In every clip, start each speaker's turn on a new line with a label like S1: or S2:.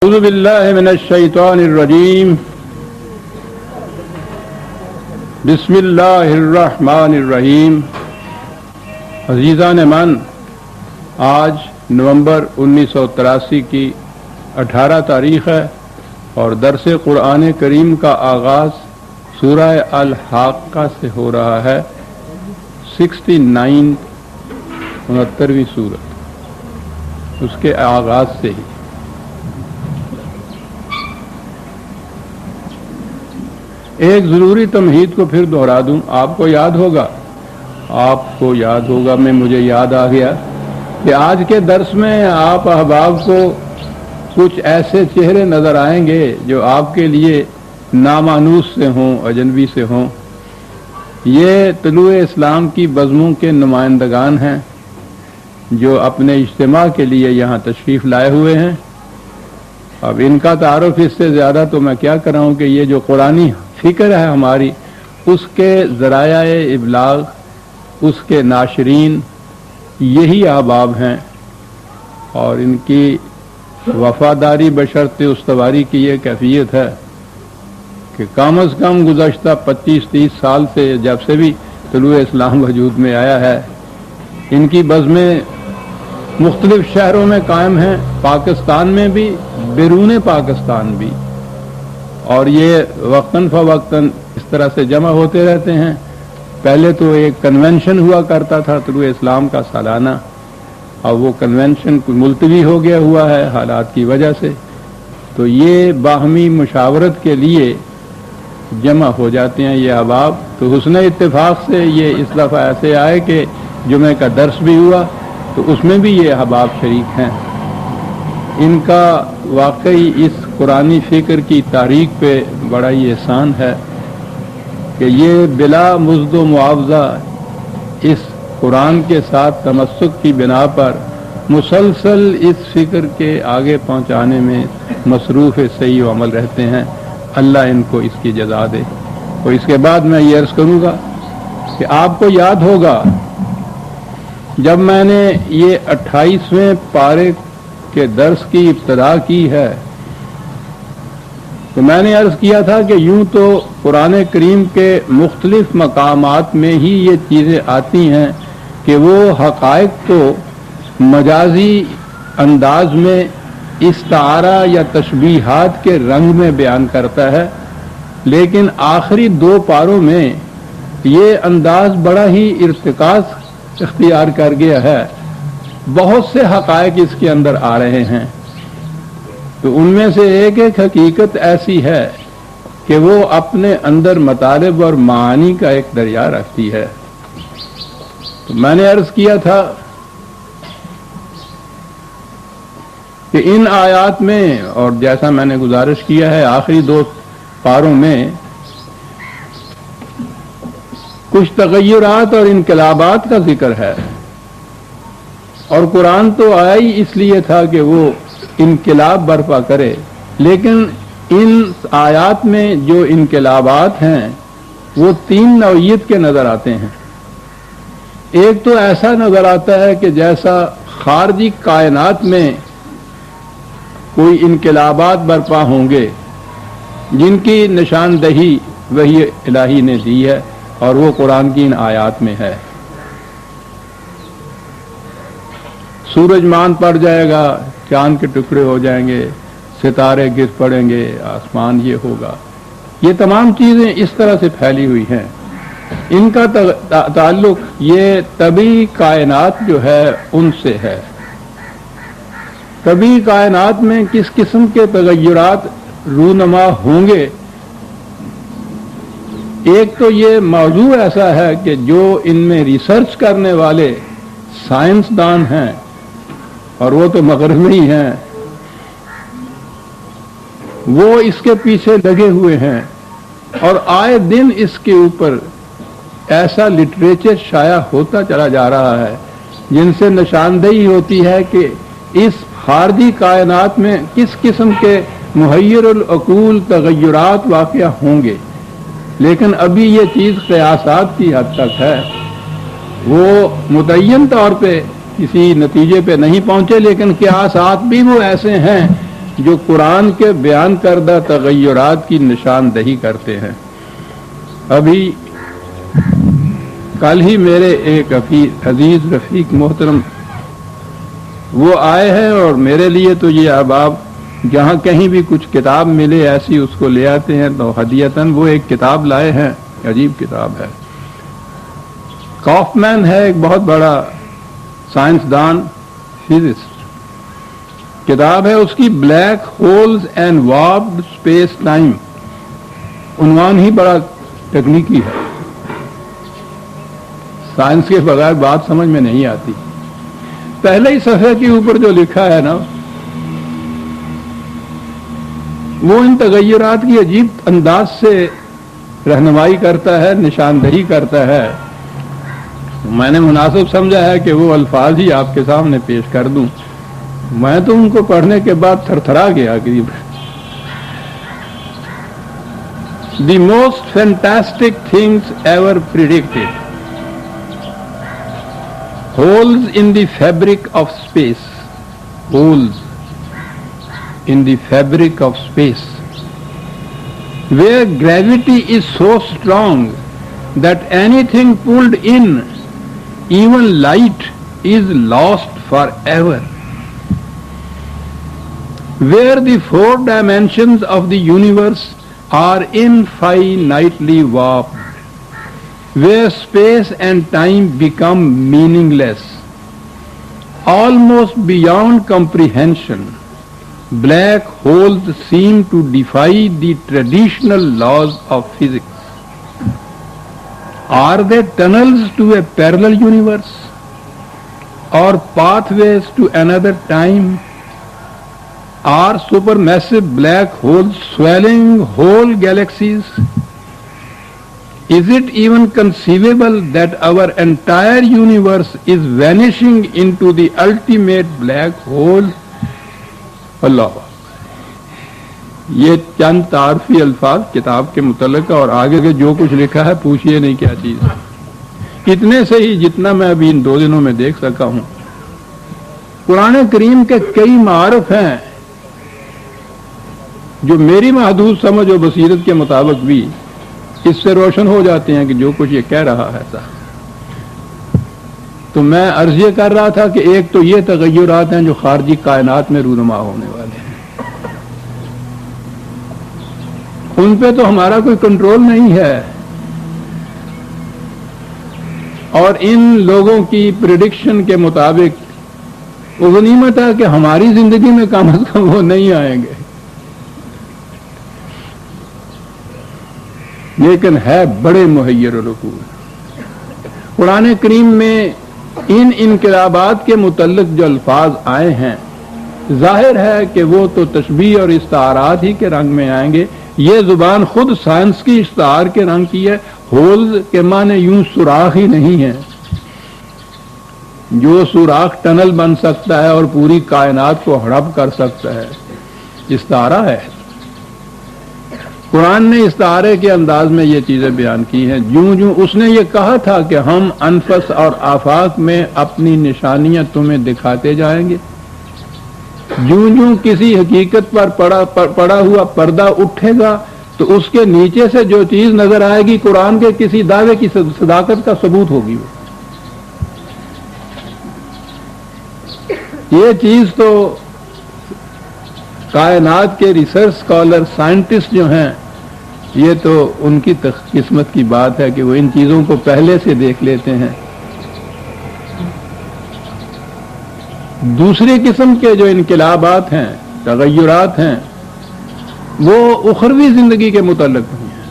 S1: اعوذ باللہ من الشیطان الرجیم بسم اللہ الرحمن الرحیم۔ عزیزان من، آج نومبر 1983 کی 18 تاریخ ہے اور درس قرآن کریم کا آغاز سورہ الحاقہ سے ہو رہا ہے۔ 69ویں سورت، اس کے آغاز سے ہی ایک ضروری تمہید کو پھر دہرا دوں۔ آپ کو یاد ہوگا مجھے یاد آ گیا کہ آج کے درس میں آپ احباب کو کچھ ایسے چہرے نظر آئیں گے جو آپ کے لیے نامانوس سے ہوں، اجنبی سے ہوں۔ یہ طلوع اسلام کی بزموں کے نمائندگان ہیں جو اپنے اجتماع کے لیے یہاں تشریف لائے ہوئے ہیں۔ اب ان کا تعارف اس سے زیادہ تو میں کیا کراؤں کہ یہ جو قرآنی فکر ہے ہماری، اس کے ذرائع ابلاغ، اس کے ناشرین یہی احباب ہیں، اور ان کی وفاداری بشرط استواری کی یہ کیفیت ہے کہ کم از کم گزشتہ 25-30 سال سے جب سے بھی طلوع اسلام وجود میں آیا ہے، ان کی بزمیں مختلف شہروں میں قائم ہیں، پاکستان میں بھی، بیرون پاکستان بھی، اور یہ وقتاً فوقتاً اس طرح سے جمع ہوتے رہتے ہیں۔ پہلے تو ایک کنونشن ہوا کرتا تھا طلوع اسلام کا سالانہ، اب وہ کنونشن ملتوی ہو گیا ہوا ہے حالات کی وجہ سے، تو یہ باہمی مشاورت کے لیے جمع ہو جاتے ہیں یہ احباب۔ تو حسن اتفاق سے یہ اس دفعہ ایسے آئے کہ جمعہ کا درس بھی ہوا تو اس میں بھی یہ احباب شریک ہیں۔ ان کا واقعی اس قرآنی فکر کی تاریخ پہ بڑا ہی احسان ہے کہ یہ بلا مزد و معاوضہ اس قرآن کے ساتھ تمسک کی بنا پر مسلسل اس فکر کے آگے پہنچانے میں مصروف صحیح و عمل رہتے ہیں۔ اللہ ان کو اس کی جزا دے۔ اور اس کے بعد میں یہ عرض کروں گا کہ آپ کو یاد ہوگا جب میں نے یہ 28ویں پارے کے درس کی ابتدا کی ہے تو میں نے عرض کیا تھا کہ یوں تو قرآن کریم کے مختلف مقامات میں ہی یہ چیزیں آتی ہیں کہ وہ حقائق کو مجازی انداز میں استعارہ یا تشبیہات کے رنگ میں بیان کرتا ہے، لیکن آخری 2 پاروں میں یہ انداز بڑا ہی ارتکاز اختیار کر گیا ہے۔ بہت سے حقائق اس کے اندر آ رہے ہیں، تو ان میں سے ایک حقیقت ایسی ہے کہ وہ اپنے اندر مطالب اور معانی کا ایک دریا رکھتی ہے۔ تو میں نے عرض کیا تھا کہ ان آیات میں، اور جیسا میں نے گزارش کیا ہے آخری 2 پاروں میں، کچھ تغیرات اور انقلابات کا ذکر ہے، اور قرآن تو آیا ہی اس لیے تھا کہ وہ انقلاب برپا کرے، لیکن ان آیات میں جو انقلابات ہیں وہ 3 نوعیت کے نظر آتے ہیں۔ ایک تو ایسا نظر آتا ہے کہ جیسا خارجی کائنات میں کوئی انقلابات برپا ہوں گے جن کی نشاندہی وحی الہی نے دی ہے، اور وہ قرآن کی ان آیات میں ہے۔ سورج مان پڑ جائے گا، چاند کے ٹکڑے ہو جائیں گے، ستارے گر پڑیں گے، آسمان یہ ہوگا، یہ تمام چیزیں اس طرح سے پھیلی ہوئی ہیں۔ ان کا تعلق یہ طبعی کائنات جو ہے ان سے ہے۔ طبعی کائنات میں کس قسم کے تغیرات رونما ہوں گے، ایک تو یہ موضوع ایسا ہے کہ جو ان میں ریسرچ کرنے والے سائنسدان ہیں، اور وہ تو مغربی ہیں، وہ اس کے پیچھے لگے ہوئے ہیں، اور آئے دن اس کے اوپر ایسا لٹریچر شائع ہوتا چلا جا رہا ہے جن سے نشاندہی ہوتی ہے کہ اس خارجی کائنات میں کس قسم کے محیر العقول تغیرات واقع ہوں گے، لیکن ابھی یہ چیز قیاسات کی حد تک ہے، وہ متعین طور پہ کسی نتیجے پہ نہیں پہنچے، لیکن قیاسات بھی وہ ایسے ہیں جو قرآن کے بیان کردہ تغیرات کی نشاندہی کرتے ہیں. ابھی کل ہی میرے ایک عزیز رفیق محترم وہ آئے ہیں، اور میرے لیے تو یہ احباب جہاں کہیں بھی کچھ کتاب ملے ایسی اس کو لے آتے ہیں، تو ہدیتاً وہ ایک کتاب لائے ہیں. عجیب کتاب ہے. کافمین ہے ایک بہت بڑا سائنسدان، فزسٹ. کتاب ہے اس کی black holes and warped space time. عنوان ہی بڑا تکنیکی ہے، سائنس کے بغیر بات سمجھ میں نہیں آتی. پہلے ہی صفحے کے اوپر جو لکھا ہے نا، وہ ان تغیرات کی عجیب انداز سے رہنمائی کرتا ہے، نشاندہی کرتا ہے. میں نے مناسب سمجھا ہے کہ وہ الفاظ ہی آپ کے سامنے پیش کر دوں. میں تو ان کو پڑھنے کے بعد تھر تھرا گیا. قریب the most fantastic things ever predicted. Holes in the fabric of space. Holes in the fabric of space, where gravity is so strong that anything pulled in, even light, is lost forever. Where the 4 dimensions of the universe are infinitely warped. Where space and time become meaningless, almost beyond comprehension. Black holes seem to defy the traditional laws of physics. Are they tunnels to a parallel universe, or pathways to another time? Are supermassive black holes swallowing whole galaxies? Is it even conceivable that our entire universe is vanishing into the ultimate black hole? اللہ. یہ چند تعارفی الفاظ کتاب کے متعلق، اور آگے کے جو کچھ لکھا ہے پوچھئے نہیں کیا چیز ہے. اتنے سے ہی جتنا میں ابھی ان 2 دنوں میں دیکھ سکا ہوں. قرآن کریم کے کئی معارف ہیں جو میری محدود سمجھ و بصیرت کے مطابق بھی اس سے روشن ہو جاتے ہیں کہ جو کچھ یہ کہہ رہا ہے ایسا. تو میں عرض یہ کر رہا تھا کہ ایک تو یہ تغیرات ہیں جو خارجی کائنات میں رونما ہونے والے ہیں، ان پہ تو ہمارا کوئی کنٹرول نہیں ہے، اور ان لوگوں کی پریڈکشن کے مطابق وہ غنیمت ہے کہ ہماری زندگی میں کم از کم وہ نہیں آئیں گے. لیکن ہے بڑے محیر العقول. قرآن کریم میں ان انقلابات کے متعلق جو الفاظ آئے ہیں، ظاہر ہے کہ وہ تو تشبیہ اور استعارات ہی کے رنگ میں آئیں گے. یہ زبان خود سائنس کی استعار کے رنگ کی ہے. ہولز کے معنی یوں سوراخ ہی نہیں ہے. جو سوراخ ٹنل بن سکتا ہے اور پوری کائنات کو ہڑپ کر سکتا ہے، استعارہ ہے. قرآن نے استعارے کے انداز میں یہ چیزیں بیان کی ہیں. جوں اس نے یہ کہا تھا کہ ہم انفس اور آفاق میں اپنی نشانیاں تمہیں دکھاتے جائیں گے، جوں کسی حقیقت پر پڑا ہوا پردہ اٹھے گا تو اس کے نیچے سے جو چیز نظر آئے گی قرآن کے کسی دعوے کی صداقت کا ثبوت ہوگی. یہ چیز تو کائنات کے ریسرچ اسکالر سائنٹسٹ جو ہیں، یہ تو ان کی قسمت کی بات ہے کہ وہ ان چیزوں کو پہلے سے دیکھ لیتے ہیں. دوسری قسم کے جو انقلابات ہیں، تغیرات ہیں، وہ اخروی زندگی کے متعلق نہیں ہیں.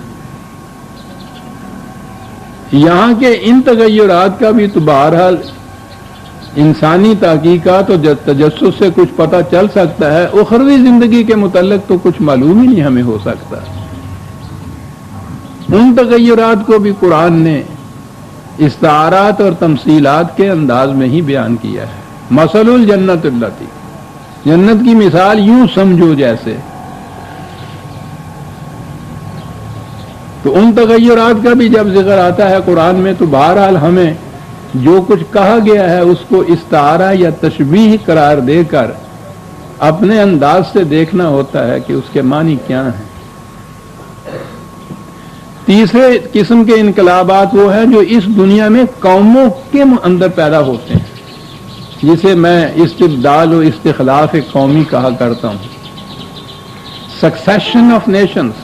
S1: یہاں کے ان تغیرات کا بھی تو بہرحال انسانی تحقیقات اور تجسس سے کچھ پتہ چل سکتا ہے. اخروی زندگی کے متعلق تو کچھ معلوم ہی نہیں ہمیں ہو سکتا. ان تغیرات کو بھی قرآن نے استعارات اور تمثیلات کے انداز میں ہی بیان کیا ہے. مثل الجنت التی، جنت کی مثال یوں سمجھو جیسے. تو ان تغیرات کا بھی جب ذکر آتا ہے قرآن میں تو بہرحال ہمیں جو کچھ کہا گیا ہے اس کو استعارہ یا تشبیہ قرار دے کر اپنے انداز سے دیکھنا ہوتا ہے کہ اس کے معنی کیا ہیں۔ تیسرے قسم کے انقلابات وہ ہیں جو اس دنیا میں قوموں کے اندر پیدا ہوتے ہیں، جسے میں استبدال و استخلاف قومی کہا کرتا ہوں۔ سکسیشن آف نیشنز،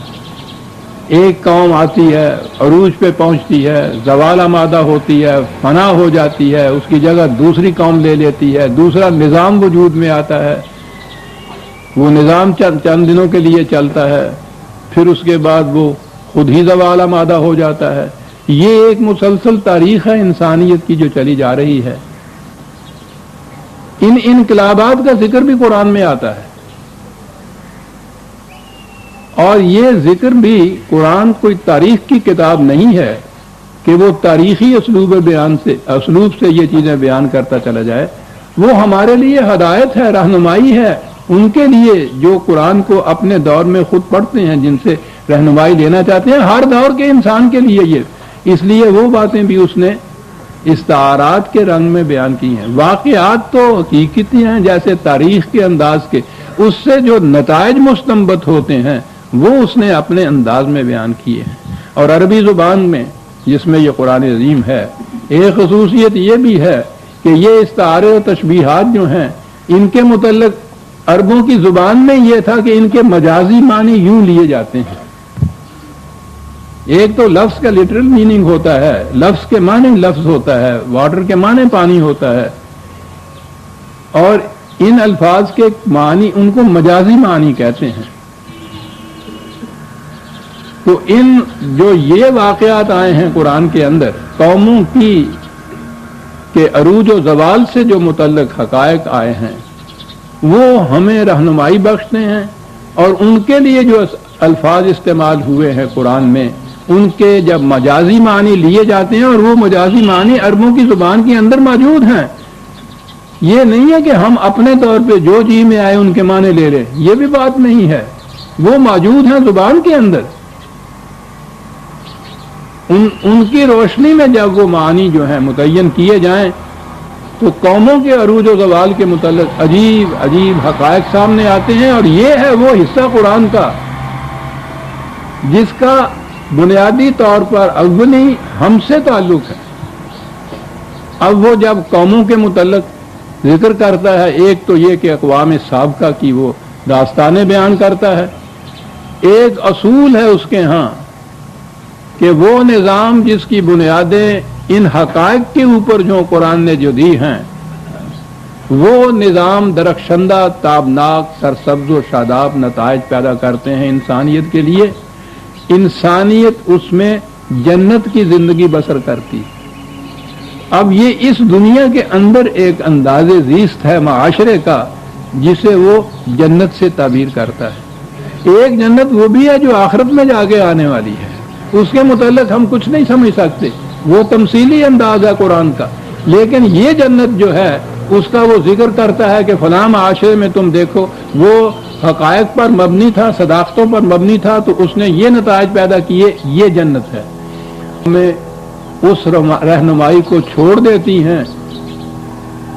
S1: ایک قوم آتی ہے، عروج پہ پہنچتی ہے، زوال آمادہ ہوتی ہے، فنا ہو جاتی ہے، اس کی جگہ دوسری قوم لے لیتی ہے، دوسرا نظام وجود میں آتا ہے، وہ نظام چند دنوں کے لیے چلتا ہے، پھر اس کے بعد وہ خود ہی زوال آمادہ ہو جاتا ہے۔ یہ ایک مسلسل تاریخ ہے انسانیت کی جو چلی جا رہی ہے۔ ان انقلابات کا ذکر بھی قرآن میں آتا ہے، اور یہ ذکر بھی، قرآن کوئی تاریخ کی کتاب نہیں ہے کہ وہ تاریخی اسلوب سے یہ چیزیں بیان کرتا چلا جائے۔ وہ ہمارے لیے ہدایت ہے، رہنمائی ہے ان کے لیے جو قرآن کو اپنے دور میں خود پڑھتے ہیں، جن سے رہنمائی لینا چاہتے ہیں، ہر دور کے انسان کے لیے یہ۔ اس لیے وہ باتیں بھی اس نے استعارات کے رنگ میں بیان کی ہیں۔ واقعات تو حقیقتی ہیں جیسے تاریخ کے انداز کے، اس سے جو نتائج مستنبط ہوتے ہیں وہ اس نے اپنے انداز میں بیان کیے ہیں۔ اور عربی زبان میں جس میں یہ قرآن عظیم ہے، ایک خصوصیت یہ بھی ہے کہ یہ استعارے و تشبیہات جو ہیں، ان کے متعلق عربوں کی زبان میں یہ تھا کہ ان کے مجازی معنی یوں لیے جاتے ہیں۔ ایک تو لفظ کا لٹرل میننگ ہوتا ہے، لفظ کے معنی لفظ ہوتا ہے، واٹر کے معنی پانی ہوتا ہے، اور ان الفاظ کے معنی ان کو مجازی معنی کہتے ہیں۔ تو ان جو یہ واقعات آئے ہیں قرآن کے اندر، قوموں کی کے عروج و زوال سے جو متعلق حقائق آئے ہیں، وہ ہمیں رہنمائی بخشتے ہیں، اور ان کے لیے جو الفاظ استعمال ہوئے ہیں قرآن میں، ان کے جب مجازی معنی لیے جاتے ہیں، اور وہ مجازی معنی عربوں کی زبان کے اندر موجود ہیں۔ یہ نہیں ہے کہ ہم اپنے طور پہ جو جی میں آئے ان کے معنی لے لیں، یہ بھی بات نہیں ہے، وہ موجود ہیں زبان کے اندر۔ ان کی روشنی میں جب وہ معنی جو ہیں متعین کیے جائیں تو قوموں کے عروج و زوال کے متعلق عجیب عجیب حقائق سامنے آتے ہیں، اور یہ ہے وہ حصہ قرآن کا جس کا بنیادی طور پر اولی ہم سے تعلق ہے۔ اب وہ جب قوموں کے متعلق ذکر کرتا ہے، ایک تو یہ کہ اقوام سابقہ کی وہ داستانیں بیان کرتا ہے، ایک اصول ہے اس کے ہاں کہ وہ نظام جس کی بنیادیں ان حقائق کے اوپر جو قرآن نے جو دی ہیں، وہ نظام درخشندہ، تابناک، سرسبز و شاداب نتائج پیدا کرتے ہیں انسانیت کے لیے۔ انسانیت اس میں جنت کی زندگی بسر کرتی۔ اب یہ اس دنیا کے اندر ایک انداز زیست ہے معاشرے کا جسے وہ جنت سے تعبیر کرتا ہے۔ ایک جنت وہ بھی ہے جو آخرت میں جا کے آنے والی ہے، اس کے متعلق ہم کچھ نہیں سمجھ سکتے، وہ تمثیلی انداز ہے قرآن کا، لیکن یہ جنت جو ہے اس کا وہ ذکر کرتا ہے کہ فلاں معاشرے میں تم دیکھو وہ حقائق پر مبنی تھا، صداقتوں پر مبنی تھا، تو اس نے یہ نتائج پیدا کیے، یہ جنت ہے۔ ہمیں اس رہنمائی کو چھوڑ دیتی ہیں،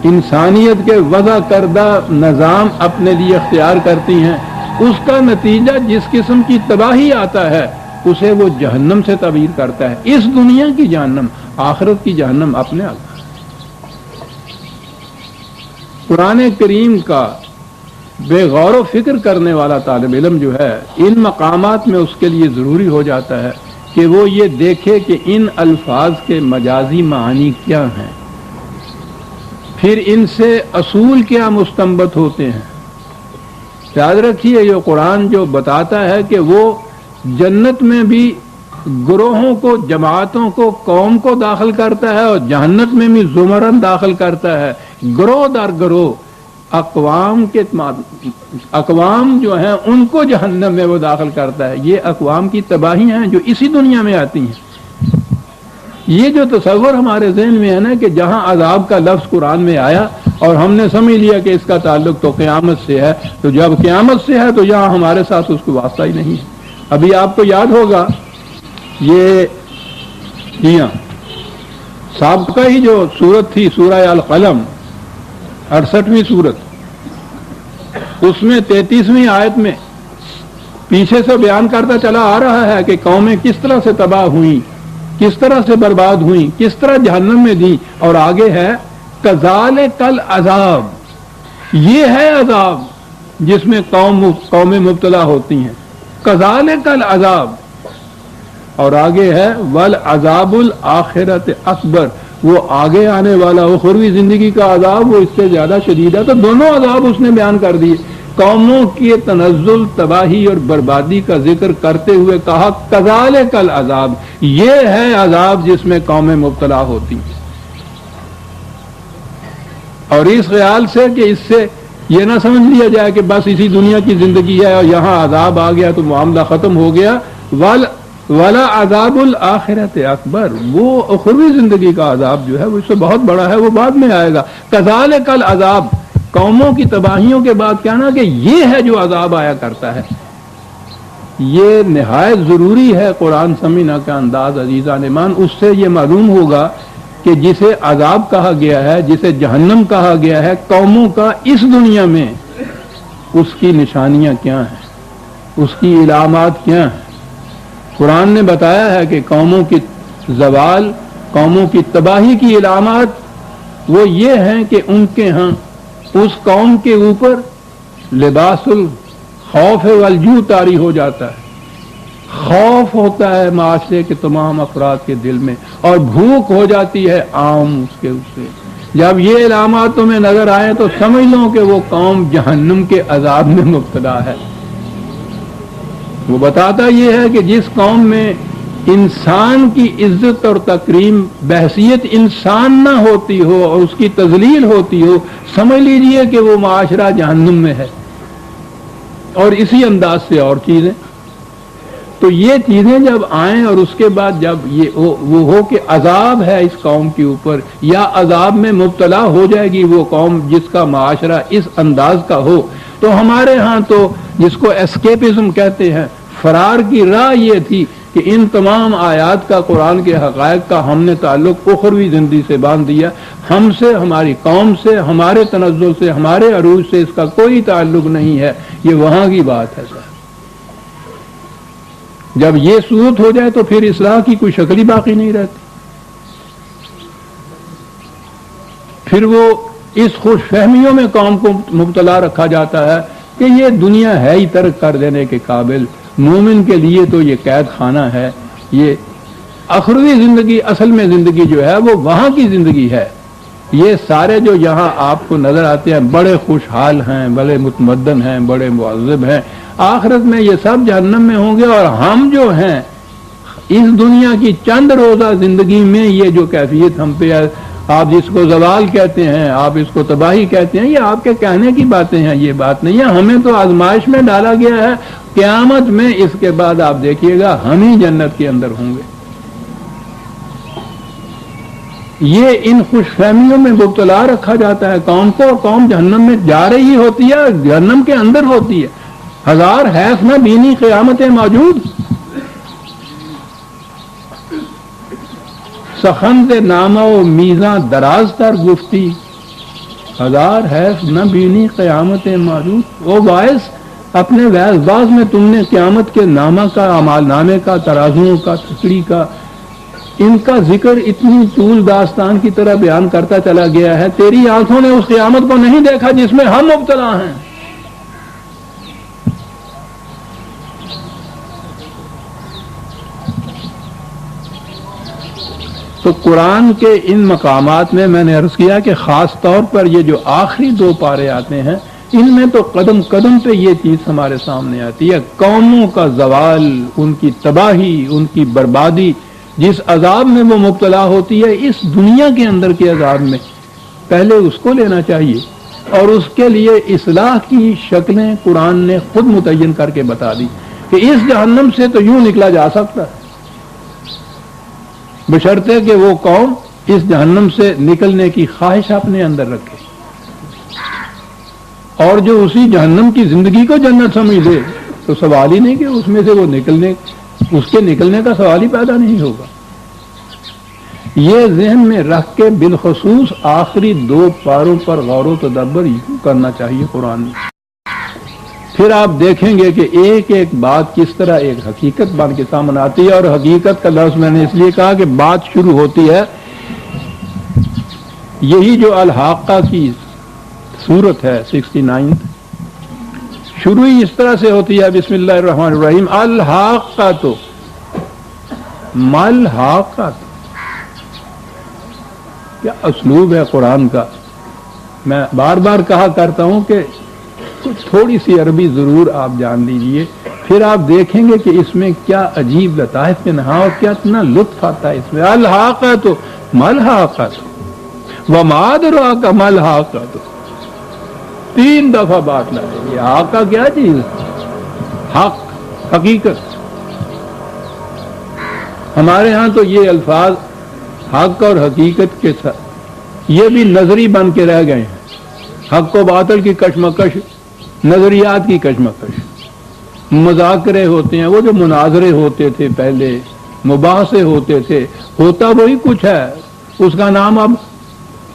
S1: انسانیت کے وضع کردہ نظام اپنے لیے اختیار کرتی ہیں، اس کا نتیجہ جس قسم کی تباہی آتا ہے اسے وہ جہنم سے تعبیر کرتا ہے۔ اس دنیا کی جہنم، آخرت کی جہنم اپنے آپ۔ قرآن کریم کا بے غور و فکر کرنے والا طالب علم جو ہے، ان مقامات میں اس کے لیے ضروری ہو جاتا ہے کہ وہ یہ دیکھے کہ ان الفاظ کے مجازی معنی کیا ہیں، پھر ان سے اصول کیا مستنبط ہوتے ہیں۔ یاد رکھیے یہ قرآن جو بتاتا ہے کہ وہ جنت میں بھی گروہوں کو، جماعتوں کو، قوم کو داخل کرتا ہے، اور جہنت میں بھی زمرن داخل کرتا ہے، گروہ در گروہ، اقوام جو ہیں ان کو جہنم میں وہ داخل کرتا ہے۔ یہ اقوام کی تباہیاں ہیں جو اسی دنیا میں آتی ہیں۔ یہ جو تصور ہمارے ذہن میں ہے نا کہ جہاں عذاب کا لفظ قرآن میں آیا اور ہم نے سمجھ لیا کہ اس کا تعلق تو قیامت سے ہے، تو جب قیامت سے ہے تو یہاں ہمارے ساتھ اس کو واسطہ ہی نہیں ہے۔ ابھی آپ کو یاد ہوگا یہ سابقہ ہی جو سورت تھی، سورہ القلم، 68ویں سورت، اس میں 33ویں آیت میں پیچھے سے بیان کرتا چلا آ رہا ہے کہ قومیں کس طرح سے تباہ ہوئیں، کس طرح سے برباد ہوئیں، کس طرح جہنم میں دی، اور آگے ہے کذالک العذاب، یہ ہے عذاب جس میں قومیں مبتلا ہوتی ہیں، کذالک العذاب، اور آگے ہے والعذاب الآخرۃ اکبر، وہ آگے آنے والا اخروی زندگی کا عذاب وہ اس سے زیادہ شدید ہے۔ تو دونوں عذاب اس نے بیان کر دیے، قوموں کی تنزل، تباہی اور بربادی کا ذکر کرتے ہوئے کہا کذالک العذاب، یہ ہے عذاب جس میں قومیں مبتلا ہوتی ہیں۔ اور اس خیال سے کہ اس سے یہ نہ سمجھ لیا جائے کہ بس اسی دنیا کی زندگی ہے اور یہاں عذاب آ گیا تو معاملہ ختم ہو گیا، ولا عذاب الآخرۃ اکبر، وہ اخروی زندگی کا عذاب جو ہے وہ اس سے بہت بڑا ہے، وہ بعد میں آئے گا۔ کذالک العذاب، قوموں کی تباہیوں کے بعد کہنا کہ یہ ہے جو عذاب آیا کرتا ہے، یہ نہایت ضروری ہے قرآن سمجھنا کا انداز عزیزان ایمان۔ اس سے یہ معلوم ہوگا کہ جسے عذاب کہا گیا ہے، جسے جہنم کہا گیا ہے قوموں کا اس دنیا میں، اس کی نشانیاں کیا ہیں، اس کی علامات کیا ہیں۔ قرآن نے بتایا ہے کہ قوموں کی زوال، قوموں کی تباہی کی علامات وہ یہ ہیں کہ ان کے ہاں اس قوم کے اوپر لباس الخوف والجوع طاری ہو جاتا ہے، خوف ہوتا ہے معاشرے کے تمام افراد کے دل میں، اور بھوک ہو جاتی ہے عام اس کے اسے۔ جب یہ علامات تمہیں نظر آئے تو سمجھ لو کہ وہ قوم جہنم کے عذاب میں مبتلا ہے۔ وہ بتاتا یہ ہے کہ جس قوم میں انسان کی عزت اور تکریم بحیثیت انسان نہ ہوتی ہو اور اس کی تذلیل ہوتی ہو، سمجھ لیجئے کہ وہ معاشرہ جہنم میں ہے، اور اسی انداز سے اور چیزیں۔ تو یہ چیزیں جب آئیں اور اس کے بعد جب یہ وہ ہو کہ عذاب ہے اس قوم کے اوپر، یا عذاب میں مبتلا ہو جائے گی وہ قوم جس کا معاشرہ اس انداز کا ہو، تو ہمارے ہاں تو جس کو اسکیپزم کہتے ہیں، فرار کی راہ یہ تھی کہ ان تمام آیات کا، قرآن کے حقائق کا ہم نے تعلق اخروی زندگی سے باندھ دیا، ہم سے، ہماری قوم سے، ہمارے تنزل سے، ہمارے عروج سے اس کا کوئی تعلق نہیں ہے، یہ وہاں کی بات ہے صاحب۔ جب یہ صورت ہو جائے تو پھر اصلاح کی کوئی شکل ہی باقی نہیں رہتی، پھر وہ اس خوش فہمیوں میں قوم کو مبتلا رکھا جاتا ہے کہ یہ دنیا ہے ہی ترک کر دینے کے قابل، مومن کے لیے تو یہ قید خانہ ہے، یہ اخروی زندگی، اصل میں زندگی جو ہے وہ وہاں کی زندگی ہے۔ یہ سارے جو یہاں آپ کو نظر آتے ہیں بڑے خوشحال ہیں، بڑے متمدن ہیں، بڑے معذب ہیں، آخرت میں یہ سب جہنم میں ہوں گے، اور ہم جو ہیں اس دنیا کی چند روزہ زندگی میں یہ جو کیفیت ہم پہ ہے، آپ جس کو زوال کہتے ہیں، آپ اس کو تباہی کہتے ہیں، یہ آپ کے کہنے کی باتیں ہیں، یہ بات نہیں ہے۔ ہمیں تو آزمائش میں ڈالا گیا ہے، قیامت میں اس کے بعد آپ دیکھیے گا ہم ہی جنت کے اندر ہوں گے۔ یہ ان خوش فہمیوں میں مبتلا رکھا جاتا ہے قوم کو، اور قوم جہنم میں جا رہی ہوتی ہے، جہنم کے اندر ہوتی ہے، ہزار حیف نہ بینی قیامتیں موجود، سخن سے نامہ و میزاں دراز تر گفتی، ہزار حیف نہ بینی قیامتیں موجود۔ وہ باعث اپنے وعظ باز میں تم نے قیامت کے نامہ کا، اعمال نامے کا، ترازوؤں کا، تھکڑی کا، ان کا ذکر اتنی طول داستان کی طرح بیان کرتا چلا گیا ہے، تیری آنکھوں نے اس قیامت کو نہیں دیکھا جس میں ہم مبتلا ہیں۔ تو قرآن کے ان مقامات میں میں نے عرض کیا کہ خاص طور پر یہ جو آخری دو پارے آتے ہیں، ان میں تو قدم قدم پہ یہ چیز ہمارے سامنے آتی ہے، قوموں کا زوال، ان کی تباہی، ان کی بربادی، جس عذاب میں وہ مبتلا ہوتی ہے اس دنیا کے اندر کے عذاب میں، پہلے اس کو لینا چاہیے، اور اس کے لیے اصلاح کی شکلیں قرآن نے خود متعین کر کے بتا دی کہ اس جہنم سے تو یوں نکلا جا سکتا ہے، بشرطے کہ وہ قوم اس جہنم سے نکلنے کی خواہش اپنے اندر رکھے، اور جو اسی جہنم کی زندگی کو جنت سمجھ لے تو سوال ہی نہیں کہ اس میں سے وہ اس کے نکلنے کا سوال ہی پیدا نہیں ہوگا۔ یہ ذہن میں رکھ کے بالخصوص آخری دو پاروں پر غور و تدبر یوں کرنا چاہیے قرآن میں۔ پھر آپ دیکھیں گے کہ ایک ایک بات کس طرح ایک حقیقت بن کے سامنے آتی ہے. اور حقیقت کا لفظ میں نے اس لیے کہا کہ بات شروع ہوتی ہے یہی جو الحاقہ کی صورت ہے 69 شروع ہی اس طرح سے ہوتی ہے بسم اللہ الرحمن الرحیم الحاقہ تو مل حاقہ کیا اسلوب ہے قرآن کا. میں بار بار کہا کرتا ہوں کہ تھوڑی سی عربی ضرور آپ جان لیجئے, پھر آپ دیکھیں گے کہ اس میں کیا عجیب لطائف کے نہا اور کیا اتنا لطف آتا ہے اس میں. الحاقہ تو مل حاقہ تو وما ادراک مل حاقہ تو 3 دفعہ بات لائے. یہ حاقہ کیا چیز ہے؟ حق حقیقت. ہمارے ہاں تو یہ الفاظ حق اور حقیقت کے ساتھ یہ بھی نظری بن کے رہ گئے ہیں. حق و باطل کی کشمکش, نظریات کی کشمکش, مذاکرے ہوتے ہیں, وہ جو مناظرے ہوتے تھے پہلے, مباحثے ہوتے تھے, ہوتا وہی کچھ ہے, اس کا نام اب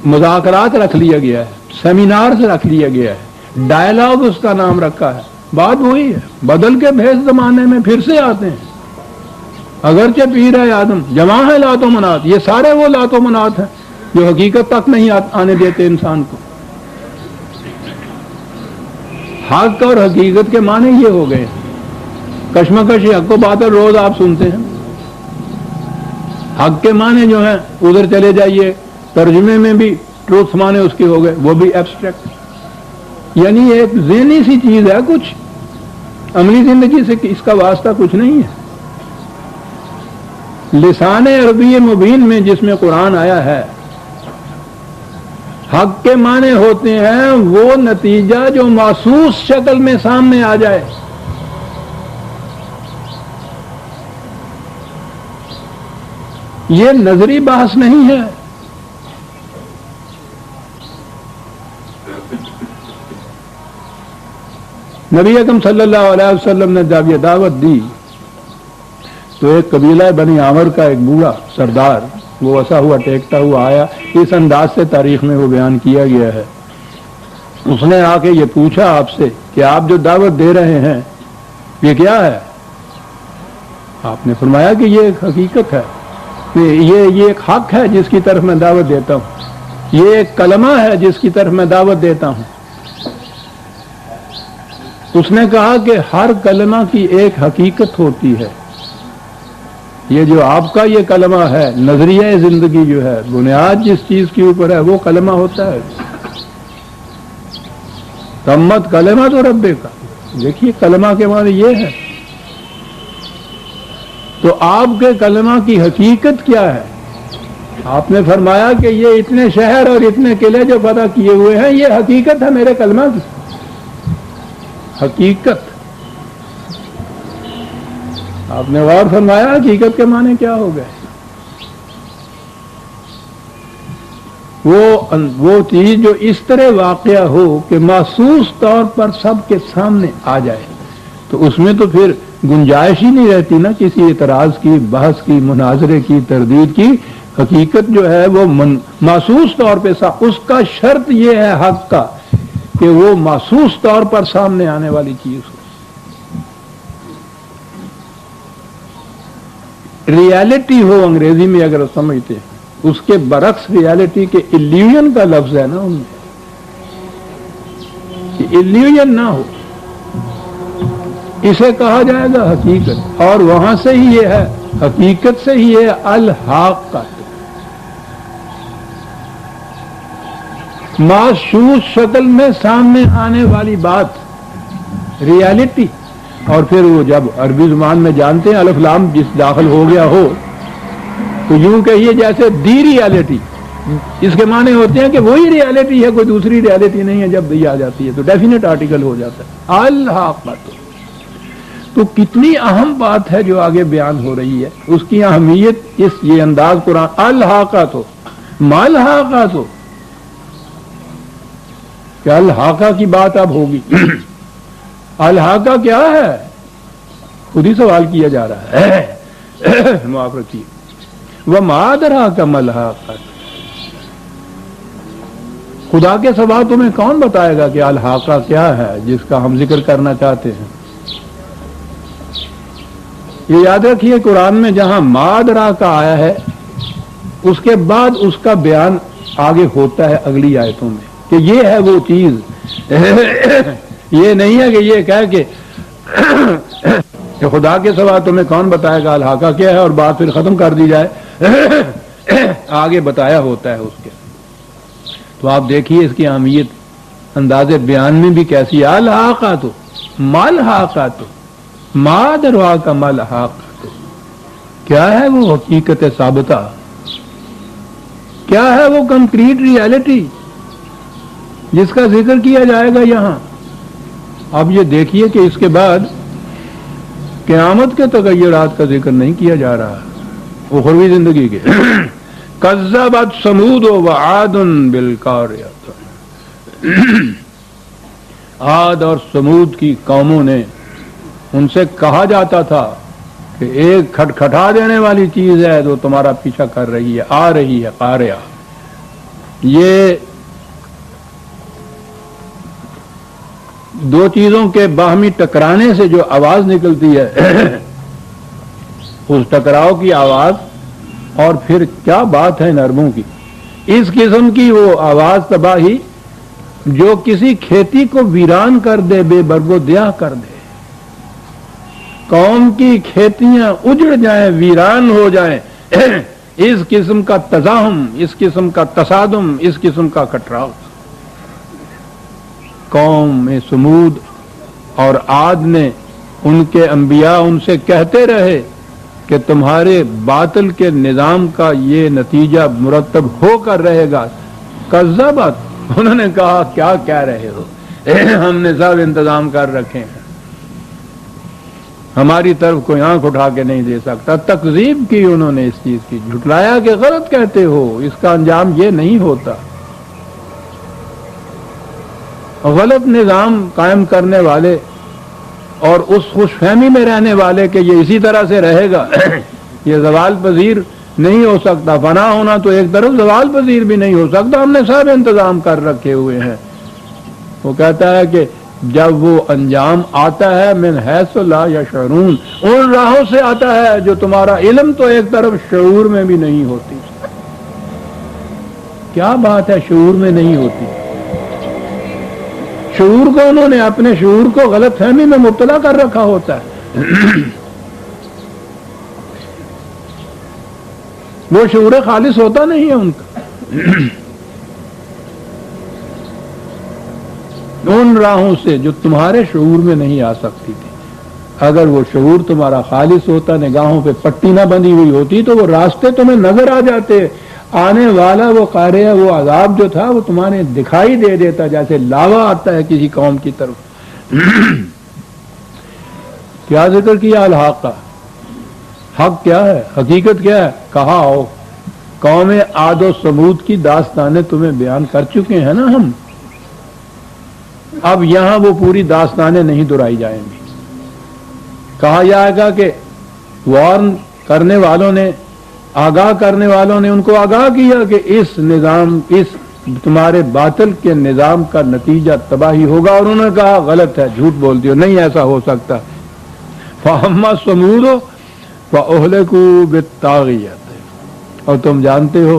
S1: مذاکرات رکھ لیا گیا ہے, سیمینار سے رکھ لیا گیا ہے, ڈائلاگ اس کا نام رکھا ہے. بات وہی ہے, بدل کے بھیس زمانے میں پھر سے آتے ہیں. اگرچہ پیر ہے آدم, جمع ہے لات و منات, یہ سارے وہ لات و منات ہیں جو حقیقت تک نہیں آنے دیتے انسان کو. حق اور حقیقت کے معنی یہ ہو گئے. کشمکش حق و باطل روز آپ سنتے ہیں. حق کے معنی جو ہیں ادھر چلے جائیے, ترجمے میں بھی ٹروتھ معنی اس کے ہو گئے, وہ بھی ایبسٹریکٹ, یعنی ایک ذہنی سی چیز ہے, کچھ عملی زندگی سے اس کا واسطہ کچھ نہیں ہے. لسان عربی مبین میں جس میں قرآن آیا ہے, حق کے معنی ہوتے ہیں وہ نتیجہ جو محسوس شکل میں سامنے آ جائے. یہ نظری بحث نہیں ہے. نبی اکرم صلی اللہ علیہ وسلم نے جب یہ دعوت دی تو ایک قبیلہ بنی عامر کا ایک بوڑھا سردار وہ وسا ہوا ٹیکتا ہوا آیا. اس انداز سے تاریخ میں وہ بیان کیا گیا ہے. اس نے آ کے یہ پوچھا آپ سے کہ آپ جو دعوت دے رہے ہیں یہ کیا ہے؟ آپ نے فرمایا کہ یہ ایک حقیقت ہے, یہ ایک حق ہے جس کی طرف میں دعوت دیتا ہوں, یہ ایک کلمہ ہے جس کی طرف میں دعوت دیتا ہوں. اس نے کہا کہ ہر کلمہ کی ایک حقیقت ہوتی ہے. یہ جو آپ کا یہ کلمہ ہے, نظریہ زندگی جو ہے, بنیاد جس چیز کے اوپر ہے وہ کلمہ ہوتا ہے. تمت کلمہ تو ربے کا, دیکھیے کلمہ کے معنی یہ ہے. تو آپ کے کلمہ کی حقیقت کیا ہے؟ آپ نے فرمایا کہ یہ اتنے شہر اور اتنے قلعے جو فتح کیے ہوئے ہیں یہ حقیقت ہے میرے کلمہ کی. حقیقت آپ نے غور فرمایا حقیقت کے معنی کیا ہو گئے؟ وہ چیز جو اس طرح واقعہ ہو کہ محسوس طور پر سب کے سامنے آ جائے, تو اس میں تو پھر گنجائش ہی نہیں رہتی نا کسی اعتراض کی, بحث کی, مناظرے کی, تردید کی. حقیقت جو ہے وہ محسوس طور پہ اس کا شرط یہ ہے حق کا کہ وہ محسوس طور پر سامنے آنے والی چیز ہو. ریالٹی ہو انگریزی میں اگر سمجھتے ہیں, اس کے برعکس ریالٹی کے ایلیوژن کا لفظ ہے نا, ان میں ایلیوژن نہ ہو اسے کہا جائے گا حقیقت. اور وہاں سے ہی یہ ہے, حقیقت سے ہی ہے الحاق کا, محسوس شکل میں سامنے آنے والی بات, ریالٹی. اور پھر وہ جب عربی زبان میں جانتے ہیں الف لام جس داخل ہو گیا ہو تو یوں کہیے جیسے دی ریالٹی, اس کے معنی ہوتے ہیں کہ وہی ریالٹی ہے, کوئی دوسری ریالٹی نہیں ہے. جب دی آ جاتی ہے تو ڈیفینیٹ آرٹیکل ہو جاتا ہے الحاقۃ. تو کتنی اہم بات ہے جو آگے بیان ہو رہی ہے, اس کی اہمیت یہ انداز قرآن الحاقۃ ہو مال حاقۃ ہو کہ الحاقہ کی بات اب ہوگی. الحاقہ کیا ہے خود ہی سوال کیا جا رہا ہے, معاف رکھیے. وما ادراک ما الحاقۃ, خدا کے سوا تمہیں کون بتائے گا کہ الحاقہ کیا ہے جس کا ہم ذکر کرنا چاہتے ہیں؟ یہ یاد رکھیے قرآن میں جہاں مادرا کا آیا ہے اس کے بعد اس کا بیان آگے ہوتا ہے اگلی آیتوں میں کہ یہ ہے وہ چیز یہ نہیں ہے کہ یہ کہہ کے کہ خدا کے سوا تمہیں کون بتائے گا الحاقہ کیا ہے اور بات پھر ختم کر دی جائے آگے بتایا ہوتا ہے اس کے. تو آپ دیکھیے اس کی اہمیت انداز بیان میں بھی کیسی. الحاقہ تو مال حاقہ تو مادروا کا مال حاقہ تو کیا ہے وہ حقیقت ثابتہ, کیا ہے وہ کنکریٹ ریالٹی جس کا ذکر کیا جائے گا یہاں. اب یہ دیکھیے کہ اس کے بعد قیامت کے تغیرات کا ذکر نہیں کیا جا رہا اخروی زندگی کے. کذبت ثمود وعاد بالقاریہ, عاد اور ثمود کی قوموں نے ان سے کہا جاتا تھا کہ ایک کھٹکھٹا دینے والی چیز ہے جو تمہارا پیچھا کر رہی ہے, آ رہی ہے قاریہ. یہ دو چیزوں کے باہمی ٹکرانے سے جو آواز نکلتی ہے اس ٹکراؤ کی آواز, اور پھر کیا بات ہے نرموں کی, اس قسم کی وہ آواز تباہی جو کسی کھیتی کو ویران کر دے, بے برگ و دیاہ کر دے, قوم کی کھیتیاں اجڑ جائیں, ویران ہو جائیں. اس قسم کا تزاحم, اس قسم کا تصادم, اس قسم کا کٹراؤ قوم سمود اور عاد نے, ان کے انبیاء ان سے کہتے رہے کہ تمہارے باطل کے نظام کا یہ نتیجہ مرتب ہو کر رہے گا. کذبت, انہوں نے کہا کیا کہہ رہے ہو, ہم نے سب انتظام کر رکھے ہیں, ہماری طرف کوئی آنکھ اٹھا کے نہیں دے سکتا. تکذیب کی انہوں نے اس چیز کی, جھٹلایا کہ غلط کہتے ہو, اس کا انجام یہ نہیں ہوتا. غلط نظام قائم کرنے والے اور اس خوش فہمی میں رہنے والے کہ یہ اسی طرح سے رہے گا یہ زوال پذیر نہیں ہو سکتا. فنا ہونا تو ایک طرف, زوال پذیر بھی نہیں ہو سکتا. ہم نے سب انتظام کر رکھے ہوئے ہیں. وہ کہتا ہے کہ جب وہ انجام آتا ہے من حیث لا یشعرون, ان راہوں سے آتا ہے جو تمہارا علم تو ایک طرف شعور میں بھی نہیں ہوتی. کیا بات ہے شعور میں نہیں ہوتی. شعور کو انہوں نے اپنے شعور کو غلط فہمی میں مبتلا کر رکھا ہوتا ہے. وہ شعور خالص ہوتا نہیں ہے ان کا. ان راہوں سے جو تمہارے شعور میں نہیں آ سکتی تھی. اگر وہ شعور تمہارا خالص ہوتا, نگاہوں پہ پٹی نہ بندھی ہوئی ہوتی, تو وہ راستے تمہیں نظر آ جاتے. آنے والا وہ قاریہ, وہ عذاب جو تھا وہ تمہیں دکھائی دے دیتا, جیسے لاوا آتا ہے کسی قوم کی طرف. کیا ذکر کیا الحق کا, حق کیا ہے, حقیقت کیا ہے. کہا ہو قوم عاد و ثمود کی داستانیں تمہیں بیان کر چکے ہیں نا ہم. اب یہاں وہ پوری داستانیں نہیں دہرائی جائیں گی. کہا جائے گا کہ وارن کرنے والوں نے, آگاہ کرنے والوں نے ان کو آگاہ کیا کہ اس نظام, اس تمہارے باطل کے نظام کا نتیجہ تباہی ہوگا, اور انہوں نے کہا غلط ہے, جھوٹ بولتی ہو, نہیں ایسا ہو سکتا. فَأَمَّا ثَمُودُ فَأُهْلِكُوا بِالطَّاغِيَةِ, اور تم جانتے ہو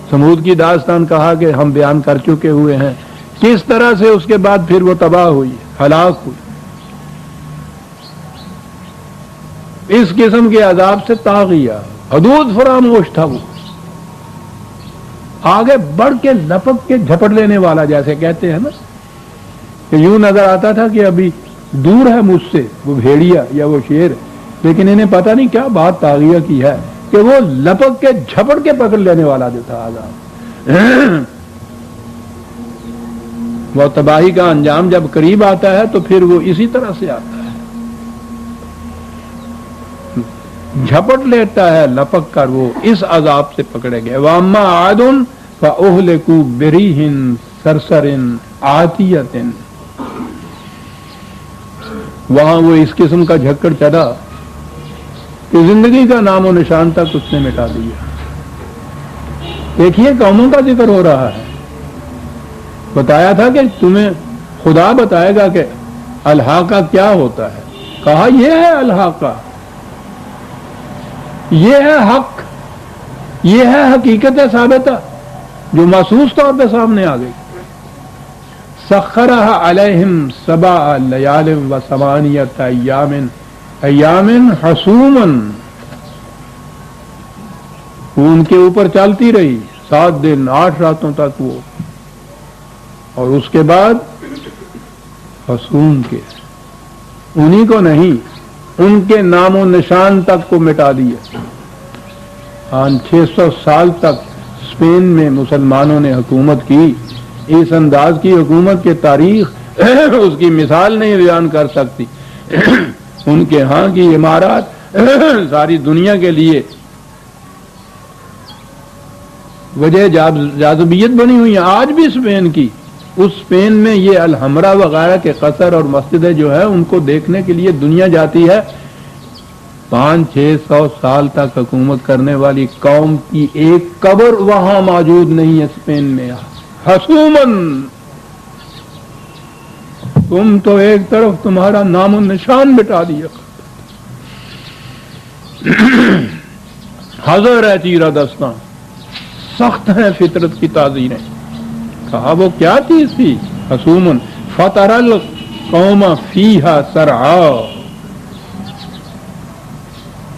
S1: ثمود کی داستان کہا کہ ہم بیان کر چکے ہوئے ہیں کس طرح سے اس کے بعد پھر وہ تباہ ہوئی, ہلاک ہوئی. اس قسم کے عذاب سے طاغیہ, حدود فراموش تھا. وہ آگے بڑھ کے لپک کے جھپٹ لینے والا, جیسے کہتے ہیں نا, کہ یوں نظر آتا تھا کہ ابھی دور ہے مجھ سے وہ بھیڑیا یا وہ شیر, لیکن انہیں پتہ نہیں کیا بات طاغیہ کی ہے کہ وہ لپک کے جھپٹ کے پکڑ لینے والا جو تھا عذاب. وہ تباہی کا انجام جب قریب آتا ہے تو پھر وہ اسی طرح سے آتا ہے, جھپٹ لیتا ہے لپک کر, وہ اس عذاب سے پکڑے گئے. وَأَمَّا عَادٌ فَأُهْلِكُوا بِرِيحٍ صَرْصَرٍ عَاتِيَةٍ, وہاں وہ اس قسم کا جھکڑ چلا کہ زندگی کا نام و نشان تک اس نے مٹا دیا. دیکھیے قوموں کا ذکر ہو رہا ہے, بتایا تھا کہ تمہیں خدا بتائے گا کہ الحاقہ کیا ہوتا ہے. کہا یہ ہے الحاقہ، یہ ہے حق، یہ ہے حقیقت ثابتہ جو محسوس طور پہ سامنے آ گئی. سخرها علیہم 7 لیال و 8 ایام حسوما، وہ ان کے اوپر چلتی رہی 7 دن 8 راتوں تک وہ، اور اس کے بعد حسوم کے انہی کو نہیں، ان کے نام و نشان تک کو مٹا دیا. 600 سال تک اسپین میں مسلمانوں نے حکومت کی. اس انداز کی حکومت کے تاریخ اس کی مثال نہیں بیان کر سکتی. ان کے ہاں کی عمارات ساری دنیا کے لیے وجہ جاذبیت بنی ہوئی ہیں. آج بھی اسپین کی، اس اسپین میں یہ الحمرا وغیرہ کے قصر اور مسجدیں جو ہے ان کو دیکھنے کے لیے دنیا جاتی ہے. 500-600 سال تک حکومت کرنے والی قوم کی ایک قبر وہاں موجود نہیں ہے اسپین میں. حسومن، تم تو ایک طرف تمہارا نام و نشان مٹا دیا. حضر ہے چیرہ دستاں، سخت ہیں فطرت کی تعزیریں. کہا وہ کیا چیز تھی؟ حسومن فطر القوم فیہا سرعا.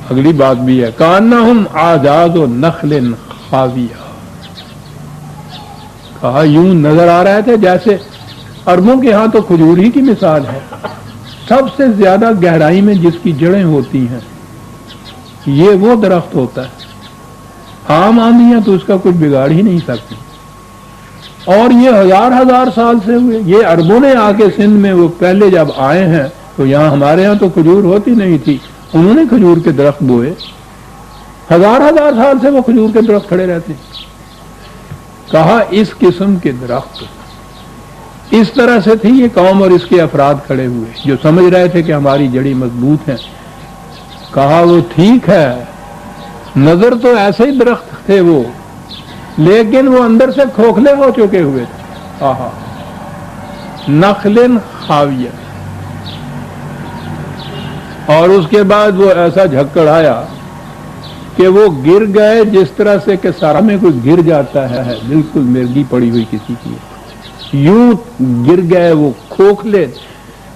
S1: اگلی بات بھی ہے کانہم اعجاز نخل خاویہ. کہا یوں نظر آ رہے تھے جیسے عربوں کے ہاں تو کھجور ہی کی مثال ہے، سب سے زیادہ گہرائی میں جس کی جڑیں ہوتی ہیں یہ وہ درخت ہوتا ہے. عام آندیاں تو اس کا کچھ بگاڑ ہی نہیں سکتی. اور یہ ہزار سال سے ہوئے. یہ عربوں نے آ کے سندھ میں وہ پہلے جب آئے ہیں تو یہاں ہمارے ہاں تو کھجور ہوتی نہیں تھی، انہوں نے کھجور کے درخت بوئے. ہزار سال سے وہ کھجور کے درخت کھڑے رہتے. کہا اس قسم کے درخت اس طرح سے تھی یہ قوم اور اس کے افراد کھڑے ہوئے جو سمجھ رہے تھے کہ ہماری جڑی مضبوط ہیں. کہا وہ ٹھیک ہے، نظر تو ایسے ہی درخت تھے وہ، لیکن وہ اندر سے کھوکھلے ہو چکے ہوئے تھے. آہا نخل خاویہ. اور اس کے بعد وہ ایسا جھکڑ آیا کہ وہ گر گئے جس طرح سے کہ سارا میں کوئی گر جاتا ہے، بالکل مرگی پڑی ہوئی کسی کی، یوں گر گئے. وہ کھوکھلے،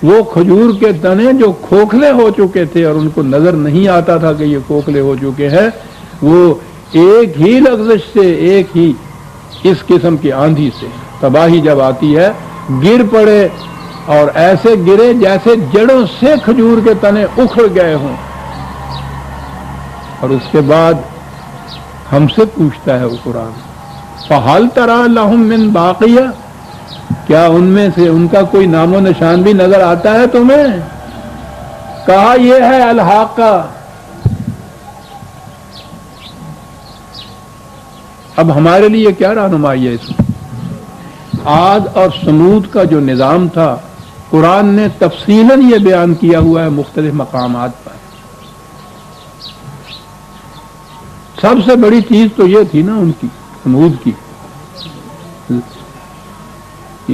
S1: وہ کھجور کے تنے جو کھوکھلے ہو چکے تھے اور ان کو نظر نہیں آتا تھا کہ یہ کھوکھلے ہو چکے ہیں، وہ ایک ہی لغزش سے، ایک ہی اس قسم کی آندھی سے تباہی جب آتی ہے گر پڑے اور ایسے گرے جیسے جڑوں سے کھجور کے تنے اکھڑ گئے ہوں. اور اس کے بعد ہم سے پوچھتا ہے وہ قرآن فَهَلْ تَرَىٰ لَهُم مِّن بَاقِيَةٍ، کیا ان میں سے ان کا کوئی نام و نشان بھی نظر آتا ہے تمہیں؟ کہا یہ ہے الحاقہ. اب ہمارے لیے کیا رہنمائی ہے اس میں؟ عاد اور سمود کا جو نظام تھا قرآن نے تفصیلاً یہ بیان کیا ہوا ہے مختلف مقامات پر. سب سے بڑی چیز تو یہ تھی نا ان کی، سمود کی،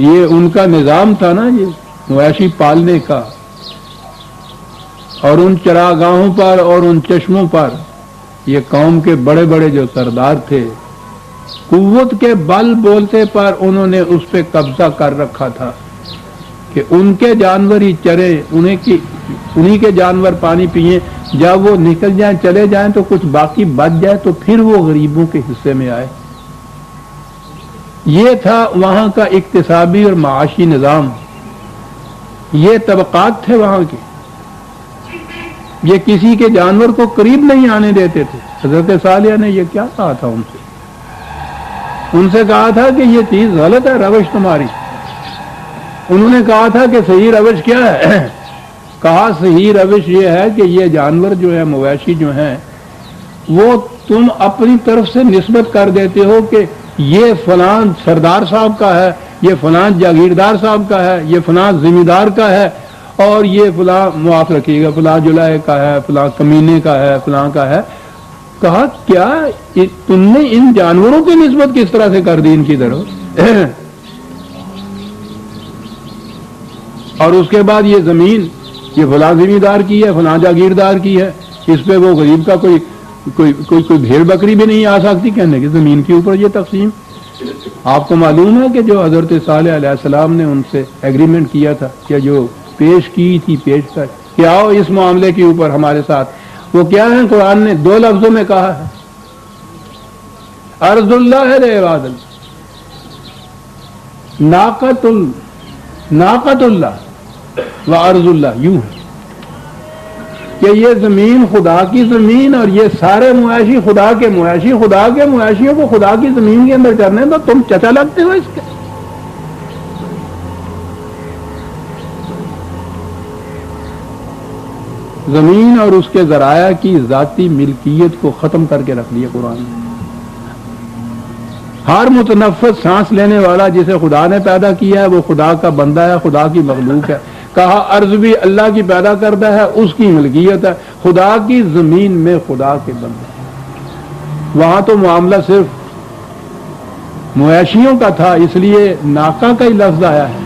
S1: یہ ان کا نظام تھا نا یہ مویشی پالنے کا، اور ان چراگاہوں پر اور ان چشموں پر یہ قوم کے بڑے بڑے جو سردار تھے قوت کے بل بولتے پر انہوں نے اس پہ قبضہ کر رکھا تھا کہ ان کے جانور ہی چرے، انہی کے جانور پانی پیئیں، جب وہ نکل جائیں چلے جائیں تو کچھ باقی بچ جائے تو پھر وہ غریبوں کے حصے میں آئے. یہ تھا وہاں کا اقتصادی اور معاشی نظام. یہ طبقات تھے وہاں کے. یہ کسی کے جانور کو قریب نہیں آنے دیتے تھے. حضرت صالح نے یہ کیا کہا تھا ان سے کہا تھا کہ یہ چیز غلط ہے روش تمہاری. انہوں نے کہا تھا کہ صحیح روش کیا ہے؟ کہا صحیح روش یہ ہے کہ یہ جانور جو ہے مویشی جو ہیں وہ تم اپنی طرف سے نسبت کر دیتے ہو کہ یہ فلاں سردار صاحب کا ہے، یہ فلاں جاگیردار صاحب کا ہے، یہ فلاں ذمہ دار کا ہے، اور یہ فلاں معاف رکھیے گا فلاں جلائے کا ہے، فلاں کمینے کا ہے، فلاں کا ہے. کہا کیا تم نے ان جانوروں کی نسبت کس طرح سے کر دی ان کی طرف؟ اور اس کے بعد یہ زمین یہ فلاں زمیندار کی ہے، فلاں جاگیردار کی ہے، اس پہ وہ غریب کا کوئی بھیڑ بکری بھی نہیں آ سکتی، کہنے کی زمین کے اوپر یہ تقسیم۔ آپ کو معلوم ہے کہ جو حضرت صالح علیہ السلام نے ان سے ایگریمنٹ کیا تھا کہ جو پیش کی تھی پیش کر کہ آؤ اس معاملے کے اوپر ہمارے ساتھ، وہ کیا ہے؟ قرآن نے 2 لفظوں میں کہا ہے، ارض اللہ ہے لعباد اللہ، ناقت اللہ و ارض اللہ، یوں ہے کہ یہ زمین خدا کی زمین اور یہ سارے مویشی خدا کے مویشی، خدا کے مویشیوں کو خدا کی زمین کے اندر کرنے تو تم چچا لگتے ہو اس کے۔ زمین اور اس کے ذرائع کی ذاتی ملکیت کو ختم کر کے رکھ لیا قرآن نے۔ ہر متنفس سانس لینے والا جسے خدا نے پیدا کیا ہے وہ خدا کا بندہ ہے، خدا کی مخلوق ہے۔ کہا ارض بھی اللہ کی پیدا کردہ ہے، اس کی ملکیت ہے، خدا کی زمین میں خدا کے بندے۔ وہاں تو معاملہ صرف مویشیوں کا تھا، اس لیے ناقہ کا ہی لفظ آیا ہے،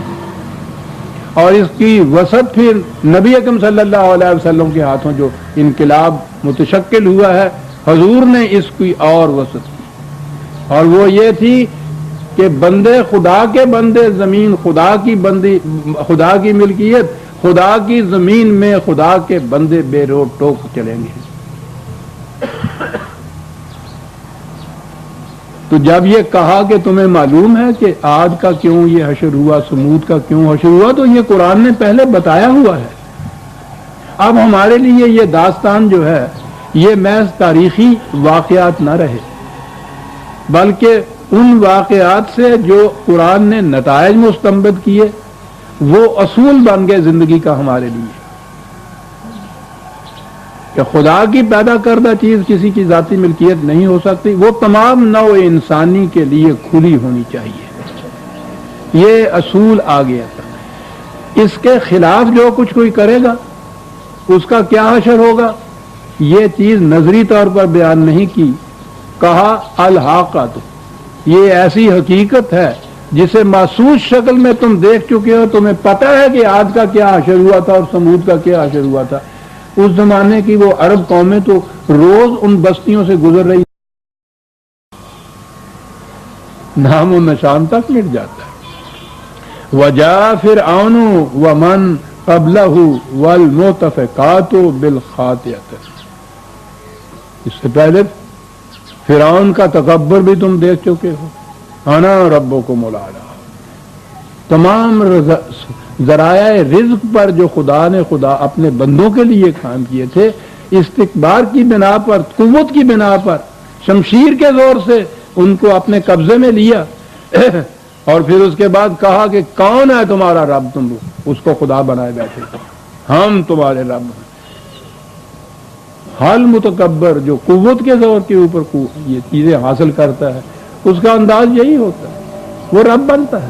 S1: اور اس کی وسعت پھر نبی اکرم صلی اللہ علیہ وسلم کے ہاتھوں جو انقلاب متشکل ہوا ہے، حضور نے اس کی اور وسعت کی، اور وہ یہ تھی کہ بندے خدا کے بندے، زمین خدا کی بندی، خدا کی ملکیت، خدا کی زمین میں خدا کے بندے بے روک ٹوک چلیں گے۔ تو جب یہ کہا کہ تمہیں معلوم ہے کہ عاد کا کیوں یہ حشر ہوا، سمود کا کیوں حشر ہوا، تو یہ قرآن نے پہلے بتایا ہوا ہے۔ اب ہمارے لیے یہ داستان جو ہے یہ محض تاریخی واقعات نہ رہے، بلکہ ان واقعات سے جو قرآن نے نتائج مستنبط کیے وہ اصول بن گئے زندگی کا ہمارے لیے، کہ خدا کی پیدا کردہ چیز کسی کی ذاتی ملکیت نہیں ہو سکتی، وہ تمام نوع انسانی کے لیے کھلی ہونی چاہیے۔ یہ اصول آ گیا تھا۔ اس کے خلاف جو کچھ کوئی کرے گا اس کا کیا حشر ہوگا، یہ چیز نظری طور پر بیان نہیں کی، کہا الحاقۃ، یہ ایسی حقیقت ہے جسے محسوس شکل میں تم دیکھ چکے ہو، تمہیں پتہ ہے کہ عاد کا کیا حشر ہوا تھا اور سمود کا کیا حشر ہوا تھا۔ اس زمانے کی وہ عرب قومیں تو روز ان بستیوں سے گزر رہی، نام و نشان تک مٹ جاتا ہے۔ وجاء فرعون ومن قبلہ والمؤتفقات بالخاطئۃ، اس سے پہلے فرعون کا تکبر بھی تم دیکھ چکے ہو، انا ربکم الاعلی۔ تمام ذرائع رزق پر جو خدا نے اپنے بندوں کے لیے قائم کیے تھے، استکبار کی بنا پر، قوت کی بنا پر، شمشیر کے زور سے ان کو اپنے قبضے میں لیا، اور پھر اس کے بعد کہا کہ کون ہے تمہارا رب، تم اس کو خدا بنائے بیٹھے، ہم تمہارے رب ہیں۔ حال متکبر جو قوت کے زور کے اوپر یہ چیزیں حاصل کرتا ہے، اس کا انداز یہی ہوتا ہے، وہ رب بنتا ہے۔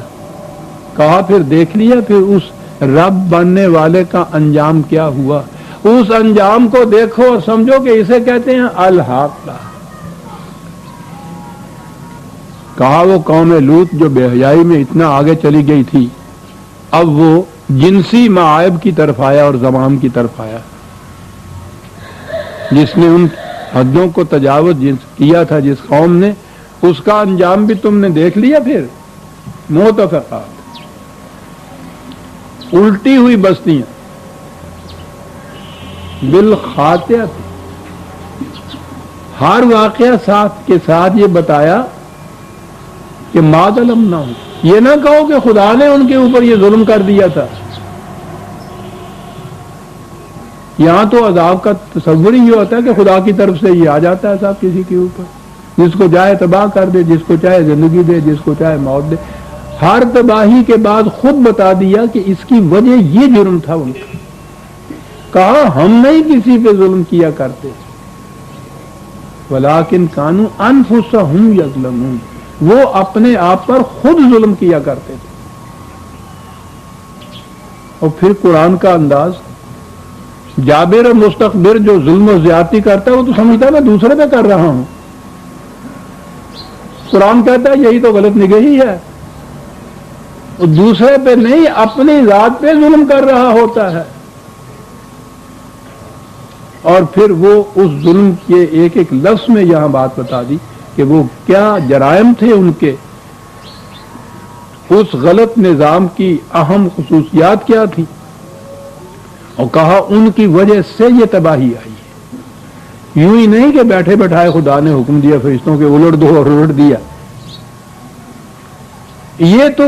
S1: کہا پھر دیکھ لیا پھر اس رب بننے والے کا انجام کیا ہوا، اس انجام کو دیکھو اور سمجھو کہ اسے کہتے ہیں الحاقہ۔ کہا وہ قوم لوط جو بے حیائی میں اتنا آگے چلی گئی تھی، اب وہ جنسی معائب کی طرف آیا اور زمام کی طرف آیا، جس نے ان حدوں کو تجاوز کیا تھا جس قوم نے، اس کا انجام بھی تم نے دیکھ لیا۔ پھر مؤتفقات، الٹی ہوئی بستیاں، بالخاطئۃ، ہر واقعہ ساتھ کے ساتھ یہ بتایا کہ ما ظلم نہ ہو، یہ نہ کہو کہ خدا نے ان کے اوپر یہ ظلم کر دیا تھا۔ یہاں تو عذاب کا تصور ہی ہوتا ہے کہ خدا کی طرف سے یہ آ جاتا ہے صاحب کسی کے اوپر، جس کو چاہے تباہ کر دے، جس کو چاہے زندگی دے، جس کو چاہے موت دے۔ ہر تباہی کے بعد خود بتا دیا کہ اس کی وجہ یہ جرم تھا ان کا، کہا ہم نہیں کسی پہ ظلم کیا کرتے، ولیکن کانوا انفسہم یظلمون، وہ اپنے آپ پر خود ظلم کیا کرتے تھے۔ اور پھر قرآن کا انداز، جابر اور مستقبر جو ظلم و زیادتی کرتا ہے وہ تو سمجھتا ہے میں دوسرے پہ کر رہا ہوں، قرآن کہتا ہے یہی تو غلط نگہی ہے، دوسرے پہ نہیں اپنی ذات پہ ظلم کر رہا ہوتا ہے، اور پھر وہ اس ظلم کے ایک ایک لفظ میں یہاں بات بتا دی کہ وہ کیا جرائم تھے ان کے، اس غلط نظام کی اہم خصوصیات کیا تھی، اور کہا ان کی وجہ سے یہ تباہی آئی ہے۔ یوں ہی نہیں کہ بیٹھے بیٹھائے خدا نے حکم دیا فرشتوں کے الٹ دو اور الٹ دیا، یہ تو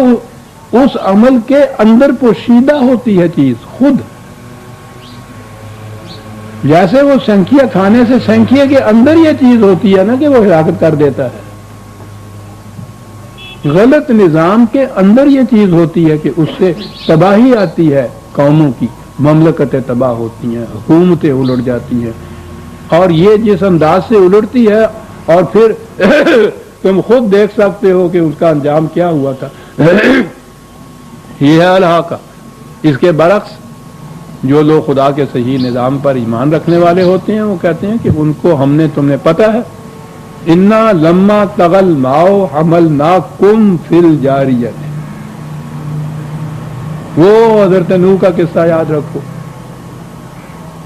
S1: اس عمل کے اندر پوشیدہ ہوتی ہے چیز خود، جیسے وہ سنکھیا کھانے سے سنکھیا کے اندر یہ چیز ہوتی ہے نا کہ وہ ہلاکت کر دیتا ہے، غلط نظام کے اندر یہ چیز ہوتی ہے کہ اس سے تباہی آتی ہے، قوموں کی مملکتیں تباہ ہوتی ہیں، حکومتیں الٹ جاتی ہیں، اور یہ جس انداز سے الٹتی ہے اور پھر تم خود دیکھ سکتے ہو کہ اس کا انجام کیا ہوا تھا۔ یہ ہے الحاقہ۔ اس کے برعکس جو لوگ خدا کے صحیح نظام پر ایمان رکھنے والے ہوتے ہیں وہ کہتے ہیں کہ ان کو ہم نے تمہیں پتہ ہے انا لما تغل ماؤ حملناکم فی الجاریۃ، وہ حضرت نوح کا قصہ یاد رکھو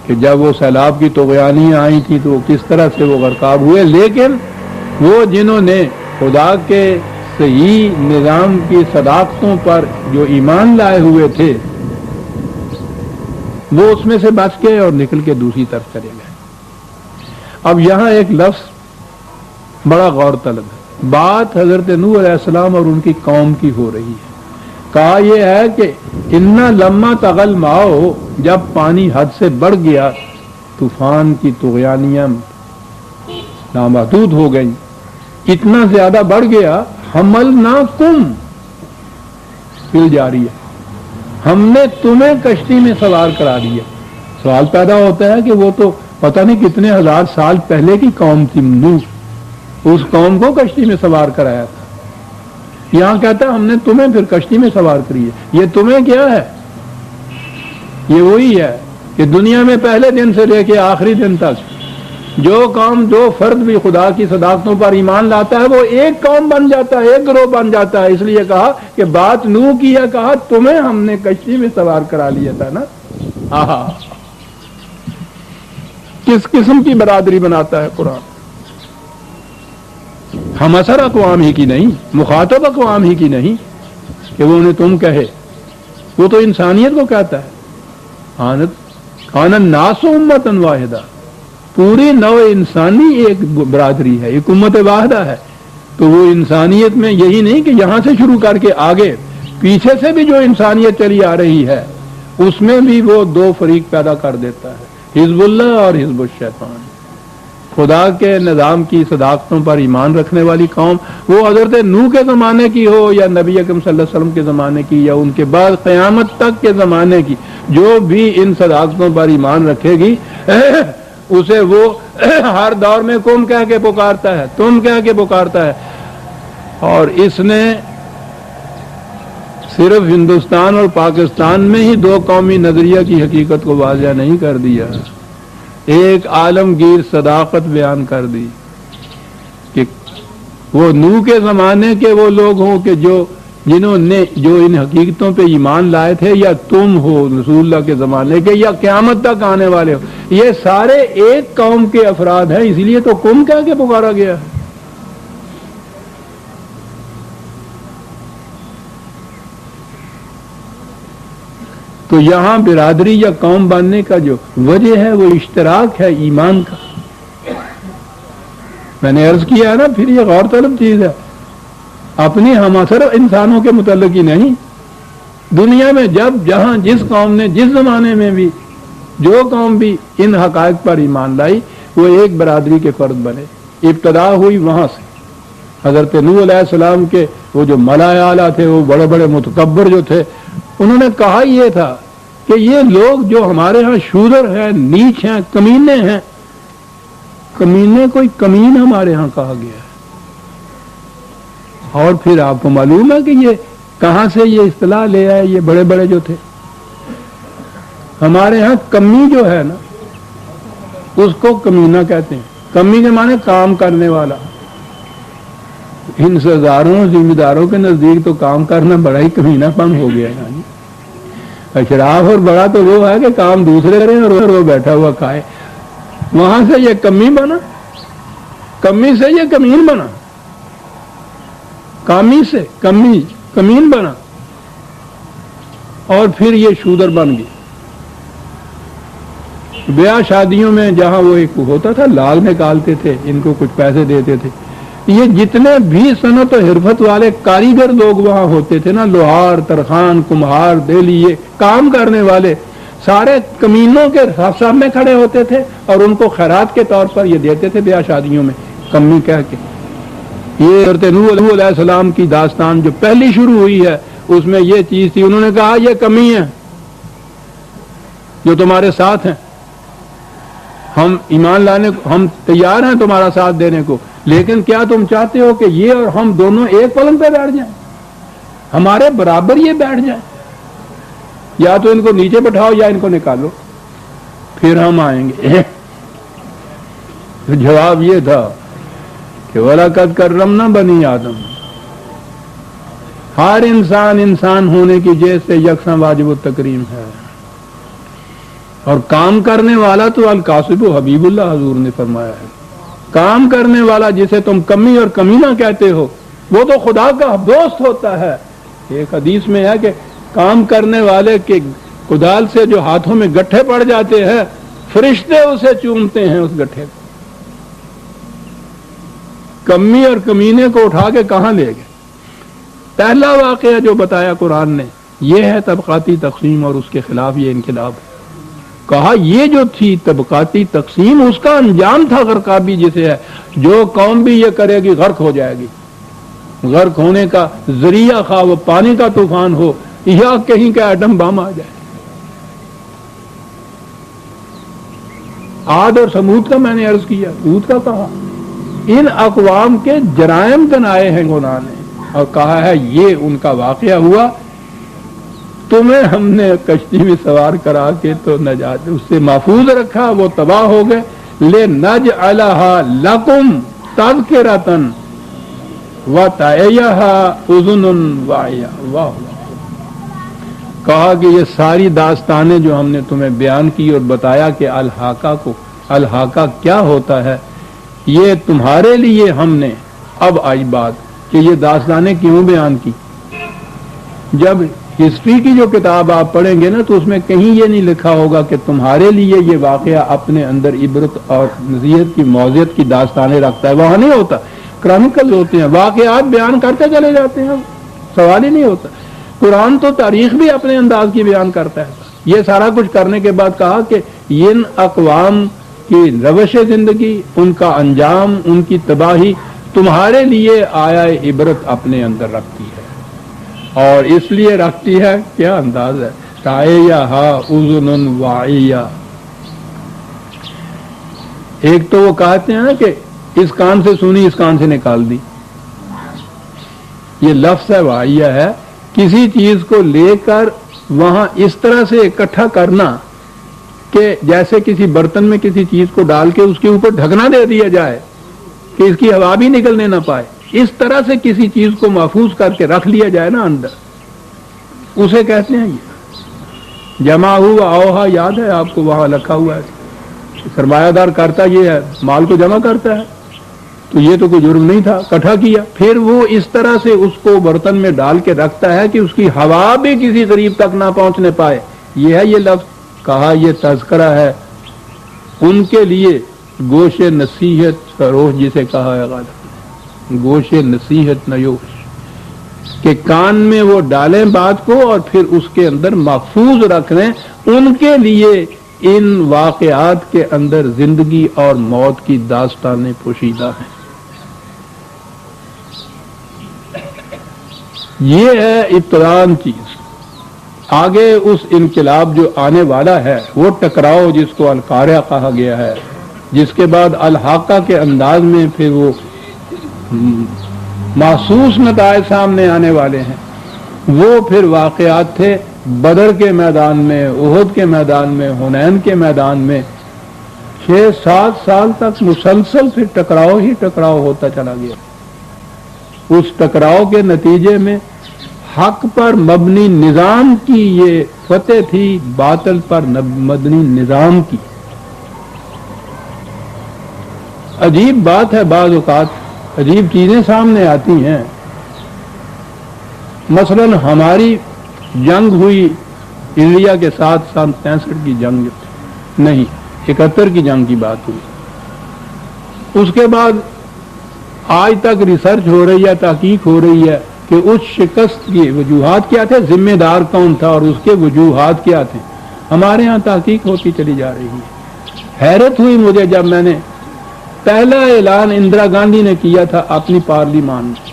S1: کہ جب وہ سیلاب کی طغیانیاں آئی تھی تو کس طرح سے وہ غرقاب ہوئے، لیکن وہ جنہوں نے خدا کے صحیح نظام کی صداقتوں پر جو ایمان لائے ہوئے تھے وہ اس میں سے بچ گئے اور نکل کے دوسری طرف چلے گئے۔ اب یہاں ایک لفظ بڑا غور طلب ہے، بات حضرت نوح علیہ السلام اور ان کی قوم کی ہو رہی ہے۔ کہا یہ ہے کہ انا لما تغل ماؤ، جب پانی حد سے بڑھ گیا، طوفان کی طغیانیاں نامحدود ہو گئیں، اتنا زیادہ بڑھ گیا، حملناکم فی الجاریہ، ہم نے تمہیں کشتی میں سوار کرا دیا۔ سوال پیدا ہوتا ہے کہ وہ تو پتہ نہیں کتنے ہزار سال پہلے کی قوم تھی نوح، اس قوم کو کشتی میں سوار کرایا تھا، یہاں کہتا ہے ہم نے تمہیں پھر کشتی میں سوار کری ہے۔ یہ تمہیں کیا ہے؟ یہ وہی ہے کہ دنیا میں پہلے دن سے لے کے آخری دن تک جو قوم جو فرد بھی خدا کی صداقتوں پر ایمان لاتا ہے وہ ایک قوم بن جاتا ہے، ایک گروہ بن جاتا ہے۔ اس لیے کہا کہ بات نوح کی ہے، کہا تمہیں ہم نے کشتی میں سوار کرا لیا تھا نا۔ آہا، کس قسم کی برادری بناتا ہے قرآن، ہم اثر اقوام ہی کی نہیں، مخاطب اقوام ہی کی نہیں کہ وہ انہیں تم کہے، وہ تو انسانیت کو کہتا ہے۔ کان الناس امۃ واحدہ، پوری نوع انسانی ایک برادری ہے، ایک امت واحدہ ہے، تو وہ انسانیت میں یہی نہیں کہ یہاں سے شروع کر کے آگے پیچھے سے بھی جو انسانیت چلی آ رہی ہے اس میں بھی وہ دو فریق پیدا کر دیتا ہے، حزب اللہ اور حزب الشیطان۔ خدا کے نظام کی صداقتوں پر ایمان رکھنے والی قوم، وہ حضرت نوح کے زمانے کی ہو یا نبی اکرم صلی اللہ علیہ وسلم کے زمانے کی یا ان کے بعد قیامت تک کے زمانے کی، جو بھی ان صداقتوں پر ایمان رکھے گی اسے وہ ہر دور میں قوم کہہ کے پکارتا ہے، تم کہہ کے پکارتا ہے۔ اور اس نے صرف ہندوستان اور پاکستان میں ہی دو قومی نظریہ کی حقیقت کو واضح نہیں کر دیا، ایک عالمگیر صداقت بیان کر دی کہ وہ نوح کے زمانے کے وہ لوگ ہوں کہ جنہوں نے جو ان حقیقتوں پہ ایمان لائے تھے، یا تم ہو رسول اللہ کے زمانے کے، یا قیامت تک آنے والے ہو، یہ سارے ایک قوم کے افراد ہیں، اسی لیے تو قوم کہہ کے پکارا گیا ہے۔ تو یہاں برادری یا قوم بننے کا جو وجہ ہے وہ اشتراک ہے ایمان کا۔ میں نے عرض کیا ہے نا، پھر یہ غور طلب چیز ہے، اپنی ہم اثر انسانوں کے متعلق ہی نہیں، دنیا میں جب جہاں جس قوم نے جس زمانے میں بھی جو قوم بھی ان حقائق پر ایمان لائی وہ ایک برادری کے فرد بنے۔ ابتدا ہوئی وہاں سے، حضرت نوح علیہ السلام کے وہ جو ملائے اعلیٰ تھے، وہ بڑے بڑے متکبر جو تھے، انہوں نے کہا یہ تھا کہ یہ لوگ جو ہمارے ہاں شودر ہیں، نیچ ہیں، کمینے ہیں، کمینے کوئی کمین ہمارے ہاں کہا گیا ہے۔ اور پھر آپ کو معلوم ہے کہ یہ کہاں سے یہ اصطلاح لے آئے، یہ بڑے بڑے جو تھے ہمارے ہاں، کمی جو ہے نا اس کو کمینہ کہتے ہیں، کمی کے معنی کام کرنے والا، ان سرداروں ذمہ داروں کے نزدیک تو کام کرنا بڑا ہی کمینہ پن ہو گیا ہے. اشراف اور بڑا تو وہ ہے کہ کام دوسرے کریں اور وہ بیٹھا ہوا کھائے. وہاں سے یہ کمی بنا, کمی سے یہ کمین بنا, کامی سے کمین بنا, اور پھر یہ شودر بن گئی. بیاہ شادیوں میں جہاں وہ ایک ہوتا تھا لاگ نکالتے تھے, ان کو کچھ پیسے دیتے تھے. یہ جتنے بھی صنعت و حرفت والے کاریگر لوگ وہاں ہوتے تھے نا, لوہار, ترخان, کمہار, دیلی, یہ کام کرنے والے سارے کمینوں کے سامنے کھڑے ہوتے تھے اور ان کو خیرات کے طور پر یہ دیتے تھے بیاہ شادیوں میں کمی کہہ کے. یہ حضرت نوح علیہ السلام کی داستان جو پہلی شروع ہوئی ہے اس میں یہ چیز تھی. انہوں نے کہا یہ کمی ہے جو تمہارے ساتھ ہیں, ہم ایمان لانے کو ہم تیار ہیں تمہارا ساتھ دینے کو, لیکن کیا تم چاہتے ہو کہ یہ اور ہم دونوں ایک پلنگ پہ بیٹھ جائیں, ہمارے برابر یہ بیٹھ جائیں؟ یا تو ان کو نیچے بٹھاؤ یا ان کو نکالو پھر ہم آئیں گے. جواب یہ تھا کہ وَلَقَدْ كَرَّمْنَا بَنِي آدم. ہر انسان ہونے کی جیسے یکساں واجب التکریم ہے, اور کام کرنے والا تو القاسب حبیب اللہ حضور نے فرمایا ہے. کام کرنے والا جسے تم کمی اور کمینہ کہتے ہو وہ تو خدا کا دوست ہوتا ہے. ایک حدیث میں ہے کہ کام کرنے والے کے کدال سے جو ہاتھوں میں گٹھے پڑ جاتے ہیں فرشتے اسے چومتے ہیں اس گٹھے کو. کمی اور کمینے کو اٹھا کے کہاں لے گئے؟ پہلا واقعہ جو بتایا قرآن نے یہ ہے طبقاتی تقسیم, اور اس کے خلاف یہ انقلاب ہے. کہا یہ جو تھی طبقاتی تقسیم اس کا انجام تھا غرقابی جسے ہے. جو قوم بھی یہ کرے گی غرق ہو جائے گی. غرق ہونے کا ذریعہ خواہ وہ پانی کا طوفان ہو یا کہیں کا ایٹم بم آ جائے. عاد اور سمود کا میں نے عرض کیا, ہود کا کہا. ان اقوام کے جرائم گنائے ہیں گناہ نے, اور کہا ہے یہ ان کا واقعہ ہوا, تمہیں ہم نے کشتی میں سوار کرا کے تو نجات اس سے محفوظ رکھا, وہ تباہ ہو گئے. لِنَجْعَلَهَا لَكُمْ تَذْكِرَةً وَتَعِيَهَا أُذُنٌ وَاعِيَةٌ. واہ, کہا کہ یہ ساری داستانیں جو ہم نے تمہیں بیان کی اور بتایا کہ الحاقہ کیا ہوتا ہے, یہ تمہارے لیے ہم نے. اب آئی بات کہ یہ داستانیں کیوں بیان کی. جب ہسٹری کی جو کتاب آپ پڑھیں گے نا تو اس میں کہیں یہ نہیں لکھا ہوگا کہ تمہارے لیے یہ واقعہ اپنے اندر عبرت اور نصیحت کی موعظت کی داستانیں رکھتا ہے. وہاں نہیں ہوتا, کرانیکل ہوتے ہیں, واقعات بیان کرتے چلے جاتے ہیں, سوال ہی نہیں ہوتا. قرآن تو تاریخ بھی اپنے انداز کی بیان کرتا ہے. یہ سارا کچھ کرنے کے بعد کہا کہ ان اقوام کی روش زندگی, ان کا انجام, ان کی تباہی تمہارے لیے آیا عبرت اپنے اندر رکھتی ہے. اور اس لیے رکھتی ہے, کیا انداز ہے, تَعِيَهَا أُذُنٌ وَاعِيَةٌ. ایک تو وہ کہتے ہیں نا کہ اس کان سے سنی اس کان سے نکال دی. یہ لفظ ہے واعیہ ہے, کسی چیز کو لے کر وہاں اس طرح سے اکٹھا کرنا کہ جیسے کسی برتن میں کسی چیز کو ڈال کے اس کے اوپر ڈھکنا دے دیا جائے کہ اس کی ہوا بھی نکلنے نہ پائے. اس طرح سے کسی چیز کو محفوظ کر کے رکھ لیا جائے نا اندر, اسے کہتے ہیں یہ جمع ہوا اوہا. یاد ہے آپ کو وہاں لکھا ہوا ہے سرمایہ دار کرتا یہ ہے, مال کو جمع کرتا ہے, تو یہ تو کوئی جرم نہیں تھا, اکٹھا کیا. پھر وہ اس طرح سے اس کو برتن میں ڈال کے رکھتا ہے کہ اس کی ہوا بھی کسی غریب تک نہ پہنچنے پائے. یہ ہے یہ لفظ. کہا یہ تذکرہ ہے ان کے لیے گوش نصیحت فروش جسے کہا ہے غالب, گوش نصیحت نیوش, کہ کان میں وہ ڈالیں بات کو اور پھر اس کے اندر محفوظ رکھ لیں. ان کے لیے ان واقعات کے اندر زندگی اور موت کی داستانیں پوشیدہ ہیں. یہ ہے ابتدان چیز. آگے اس انقلاب جو آنے والا ہے وہ ٹکراؤ جس کو القاریہ کہا گیا ہے, جس کے بعد الحاقہ کے انداز میں پھر وہ محسوس نتائج سامنے آنے والے ہیں. وہ پھر واقعات تھے بدر کے میدان میں, احد کے میدان میں, حنین کے میدان میں. 6-7 سال تک مسلسل پھر ٹکراؤ ہی ٹکراؤ ہوتا چلا گیا. اس ٹکراؤ کے نتیجے میں حق پر مبنی نظام کی یہ فتح تھی، باطل پر مبنی نظام کی۔ عجیب بات ہے، بعض اوقات عجیب چیزیں سامنے آتی ہیں۔ مثلا ہماری جنگ ہوئی انڈیا کے ساتھ سن 65 کی جنگ نہیں، 71 کی جنگ کی بات ہوئی۔ اس کے بعد آج تک ریسرچ ہو رہی ہے، تحقیق ہو رہی ہے کہ اس شکست کی وجوہات کیا تھے، ذمہ دار کون تھا اور اس کے وجوہات کیا تھے۔ ہمارے ہاں تحقیق ہوتی چلی جا رہی ہے۔ حیرت ہوئی مجھے جب میں نے پہلا اعلان اندرا گاندھی نے کیا تھا اپنی پارلیمان میں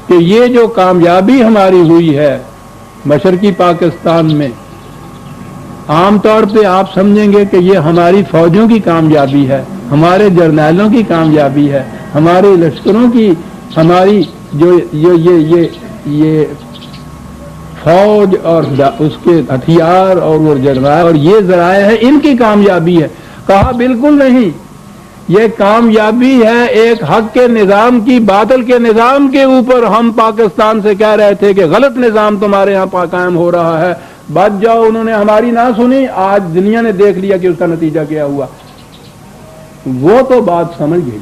S1: کہ یہ جو کامیابی ہماری ہوئی ہے مشرقی پاکستان میں، عام طور پہ آپ سمجھیں گے کہ یہ ہماری فوجوں کی کامیابی ہے، ہمارے جرنیلوں کی کامیابی ہے، ہمارے لشکروں کی، ہماری جو یہ فوج اور اس کے ہتھیار اور وہ جرنیل اور یہ ذرائع ہے، ان کی کامیابی ہے۔ کہا بالکل نہیں، یہ کامیابی ہے ایک حق کے نظام کی، باطل کے نظام کے اوپر۔ ہم پاکستان سے کہہ رہے تھے کہ غلط نظام تمہارے یہاں قائم ہو رہا ہے، بچ جاؤ، انہوں نے ہماری نہ سنی، آج دنیا نے دیکھ لیا کہ اس کا نتیجہ کیا ہوا۔ وہ تو بات سمجھ گئی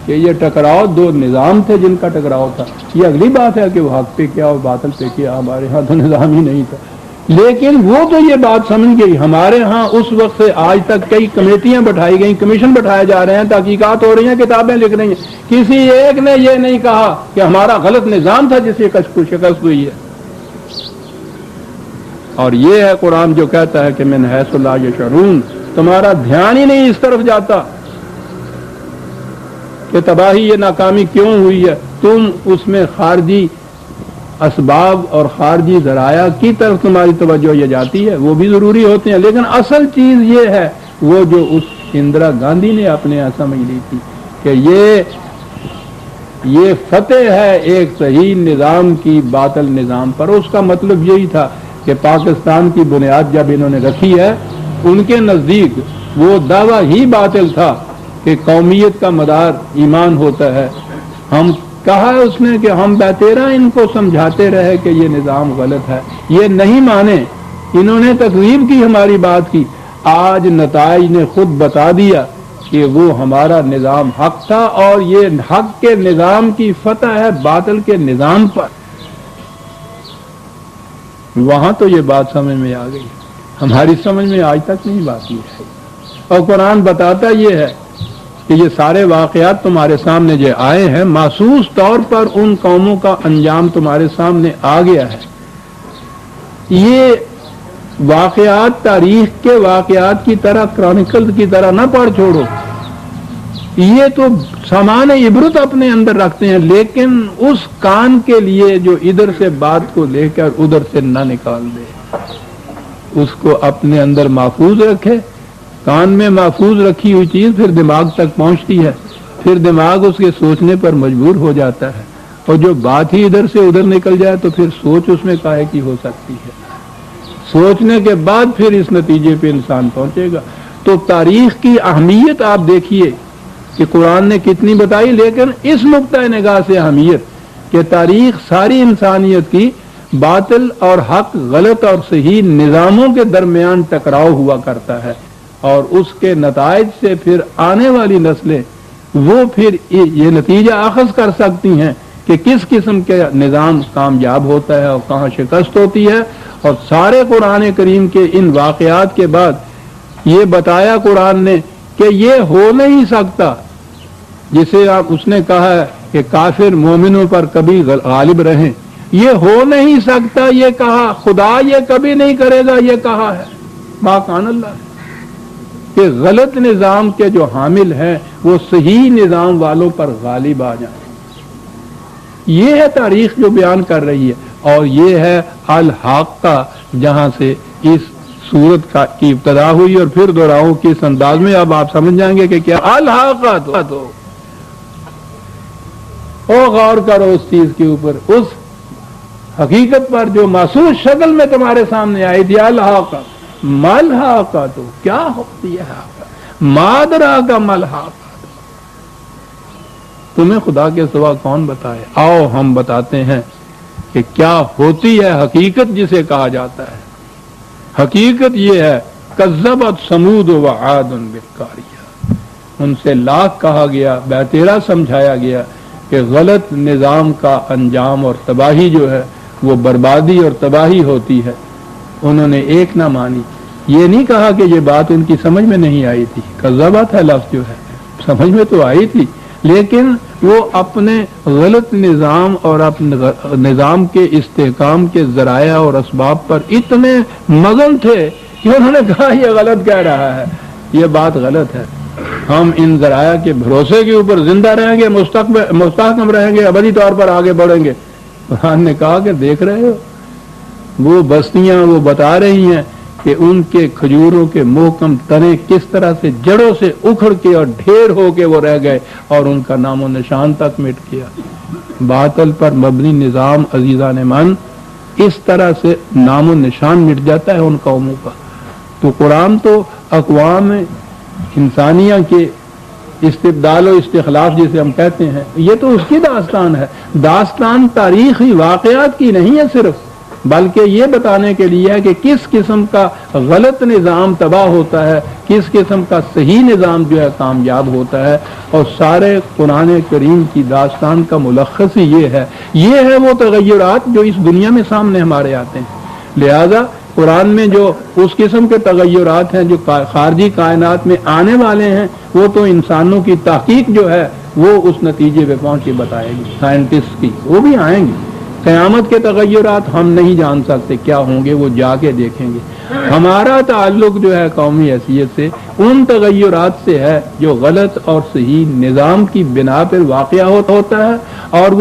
S1: کہ یہ ٹکراؤ دو نظام تھے جن کا ٹکراؤ تھا۔ یہ اگلی بات ہے کہ وہ حق پہ کیا اور باطل پہ کیا، ہمارے ہاں تو نظام ہی نہیں تھا، لیکن وہ تو یہ بات سمجھ گئی۔ ہمارے ہاں اس وقت سے آج تک کئی کمیٹیاں بٹھائی گئیں، کمیشن بٹھائے جا رہے ہیں، تحقیقات ہو رہی ہیں، کتابیں لکھ رہی ہیں، کسی ایک نے یہ نہیں کہا کہ ہمارا غلط نظام تھا جس سے شکست ہوئی ہے۔ اور یہ ہے قرآن جو کہتا ہے کہ من حیث لا یشعرون، تمہارا دھیان ہی نہیں اس طرف جاتا کہ تباہی یہ ناکامی کیوں ہوئی ہے، تم اس میں خارجی اسباب اور خارجی ذرائع کی طرف تمہاری توجہ یہ جاتی ہے، وہ بھی ضروری ہوتے ہیں، لیکن اصل چیز یہ ہے وہ جو اس اندرا گاندھی نے اپنے یہاں سمجھ لی تھی کہ یہ فتح ہے ایک صحیح نظام کی باطل نظام پر۔ اس کا مطلب یہی تھا کہ پاکستان کی بنیاد جب انہوں نے رکھی ہے، ان کے نزدیک وہ دعویٰ ہی باطل تھا کہ قومیت کا مدار ایمان ہوتا ہے۔ ہم کہا اس نے کہ ہم بیتیرا ان کو سمجھاتے رہے کہ یہ نظام غلط ہے، یہ نہیں مانے، انہوں نے تکذیب کی ہماری بات کی۔ آج نتائج نے خود بتا دیا کہ وہ ہمارا نظام حق تھا اور یہ حق کے نظام کی فتح ہے باطل کے نظام پر۔ وہاں تو یہ بات سمجھ میں آ گئی، ہماری سمجھ میں آج تک نہیں بات یہ ہے۔ اور قرآن بتاتا یہ ہے کہ یہ سارے واقعات تمہارے سامنے جو آئے ہیں، محسوس طور پر ان قوموں کا انجام تمہارے سامنے آ گیا ہے۔ یہ واقعات تاریخ کے واقعات کی طرح، کرونیکل کی طرح نہ پڑھ چھوڑو، یہ تو سامان عبرت اپنے اندر رکھتے ہیں، لیکن اس کان کے لیے جو ادھر سے بات کو لے کر ادھر سے نہ نکال دے، اس کو اپنے اندر محفوظ رکھے۔ کان میں محفوظ رکھی ہوئی چیز پھر دماغ تک پہنچتی ہے، پھر دماغ اس کے سوچنے پر مجبور ہو جاتا ہے، اور جو بات ہی ادھر سے ادھر نکل جائے تو پھر سوچ اس میں کاہے کی ہو سکتی ہے۔ سوچنے کے بعد پھر اس نتیجے پہ انسان پہنچے گا۔ تو تاریخ کی اہمیت آپ دیکھیے کہ قرآن نے کتنی بتائی، لیکن اس نقطۂ نگاہ سے اہمیت کہ تاریخ ساری انسانیت کی باطل اور حق، غلط اور صحیح نظاموں کے درمیان ٹکراؤ ہوا کرتا ہے، اور اس کے نتائج سے پھر آنے والی نسلیں وہ پھر یہ نتیجہ اخذ کر سکتی ہیں کہ کس قسم کے نظام کامیاب ہوتا ہے اور کہاں شکست ہوتی ہے۔ اور سارے قرآن کریم کے ان واقعات کے بعد یہ بتایا قرآن نے کہ یہ ہو نہیں سکتا، جسے اس نے کہا ہے کہ کافر مومنوں پر کبھی غالب رہیں، یہ ہو نہیں سکتا، یہ کہا خدا یہ کبھی نہیں کرے گا، یہ کہا ہے ما کان اللہ، کہ غلط نظام کے جو حامل ہیں وہ صحیح نظام والوں پر غالب آ جائیں۔ یہ ہے تاریخ جو بیان کر رہی ہے، اور یہ ہے الحاقہ جہاں سے اس سورت کی ابتدا ہوئی، اور پھر دوہراؤں کہ اس انداز میں اب آپ سمجھ جائیں گے کہ کیا الحاقہ تو غور کرو اس چیز کے اوپر، اس حقیقت پر جو محسوس شکل میں تمہارے سامنے آئی تھی۔ الحاقہ ملحاقہ تو کیا ہوتی ہے، مادرا کا ملحاقہ، تمہیں خدا کے سوا کون بتائے؟ آؤ ہم بتاتے ہیں کہ کیا ہوتی ہے حقیقت جسے کہا جاتا ہے۔ حقیقت یہ ہے کذبت ثمود و عاد بالقاریہ، ان سے لاکھ کہا گیا، بیتیرا سمجھایا گیا کہ غلط نظام کا انجام اور تباہی جو ہے وہ بربادی اور تباہی ہوتی ہے، انہوں نے ایک نہ مانی۔ یہ نہیں کہا کہ یہ بات ان کی سمجھ میں نہیں آئی تھی، کذبت ہے لفظ جو ہے، سمجھ میں تو آئی تھی، لیکن وہ اپنے غلط نظام اور اپنے نظام کے استحکام کے ذرائع اور اسباب پر اتنے مگن تھے کہ انہوں نے کہا یہ غلط کہہ رہا ہے، یہ بات غلط ہے، ہم ان ذرائع کے بھروسے کے اوپر زندہ رہیں گے، مستحکم رہیں گے، ابدی طور پر آگے بڑھیں گے۔ قرآن نے کہا کہ دیکھ رہے ہو وہ بستیاں وہ بتا رہی ہیں کہ ان کے کھجوروں کے محکم تنے کس طرح سے جڑوں سے اکھڑ کے اور ڈھیر ہو کے وہ رہ گئے اور ان کا نام و نشان تک مٹ گیا۔ باطل پر مبنی نظام عزیزان من اس طرح سے نام و نشان مٹ جاتا ہے ان قوموں کا۔ تو قرآن تو اقوام انسانیہ کے استبدال و استخلاف جسے ہم کہتے ہیں، یہ تو اس کی داستان ہے۔ داستان تاریخی واقعات کی نہیں ہے صرف، بلکہ یہ بتانے کے لیے ہے کہ کس قسم کا غلط نظام تباہ ہوتا ہے، کس قسم کا صحیح نظام جو ہے کامیاب ہوتا ہے، اور سارے قرآن کریم کی داستان کا ملخص ہی یہ ہے وہ تغیرات جو اس دنیا میں سامنے ہمارے آتے ہیں۔ لہذا قرآن میں جو اس قسم کے تغیرات ہیں جو خارجی کائنات میں آنے والے ہیں، وہ تو انسانوں کی تحقیق جو ہے وہ اس نتیجے پہ پہنچ کے بتائے گی، سائنٹسٹ کی وہ بھی آئیں گے۔ قیامت کے تغیرات ہم نہیں جان سکتے کیا ہوں گے، وہ جا کے دیکھیں گے۔ ہمارا تعلق جو ہے قومی حیثیت سے ان تغیرات سے ہے جو غلط اور صحیح نظام کی بنا پر واقع ہوتا ہے، اور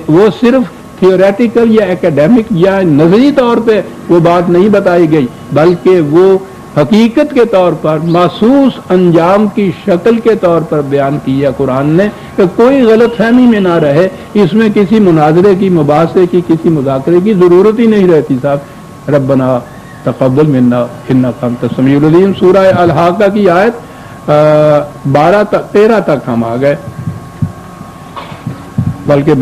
S1: وہ صرف تھیوریٹیکل یا ایکیڈیمک یا نظری طور پہ وہ بات نہیں بتائی گئی، بلکہ وہ حقیقت کے طور پر محسوس انجام کی شکل کے طور پر بیان کیا قرآن نے، کہ کوئی غلط فہمی میں نہ رہے، اس میں کسی مناظرے کی، مباحثے کی، کسی مذاکرے کی ضرورت ہی نہیں رہتی۔ صاحب ربنا تقبل منا انک انت السمیع العلیم، سورہ الحاقہ کی آیت 13 تک ہم آ گئے، بلکہ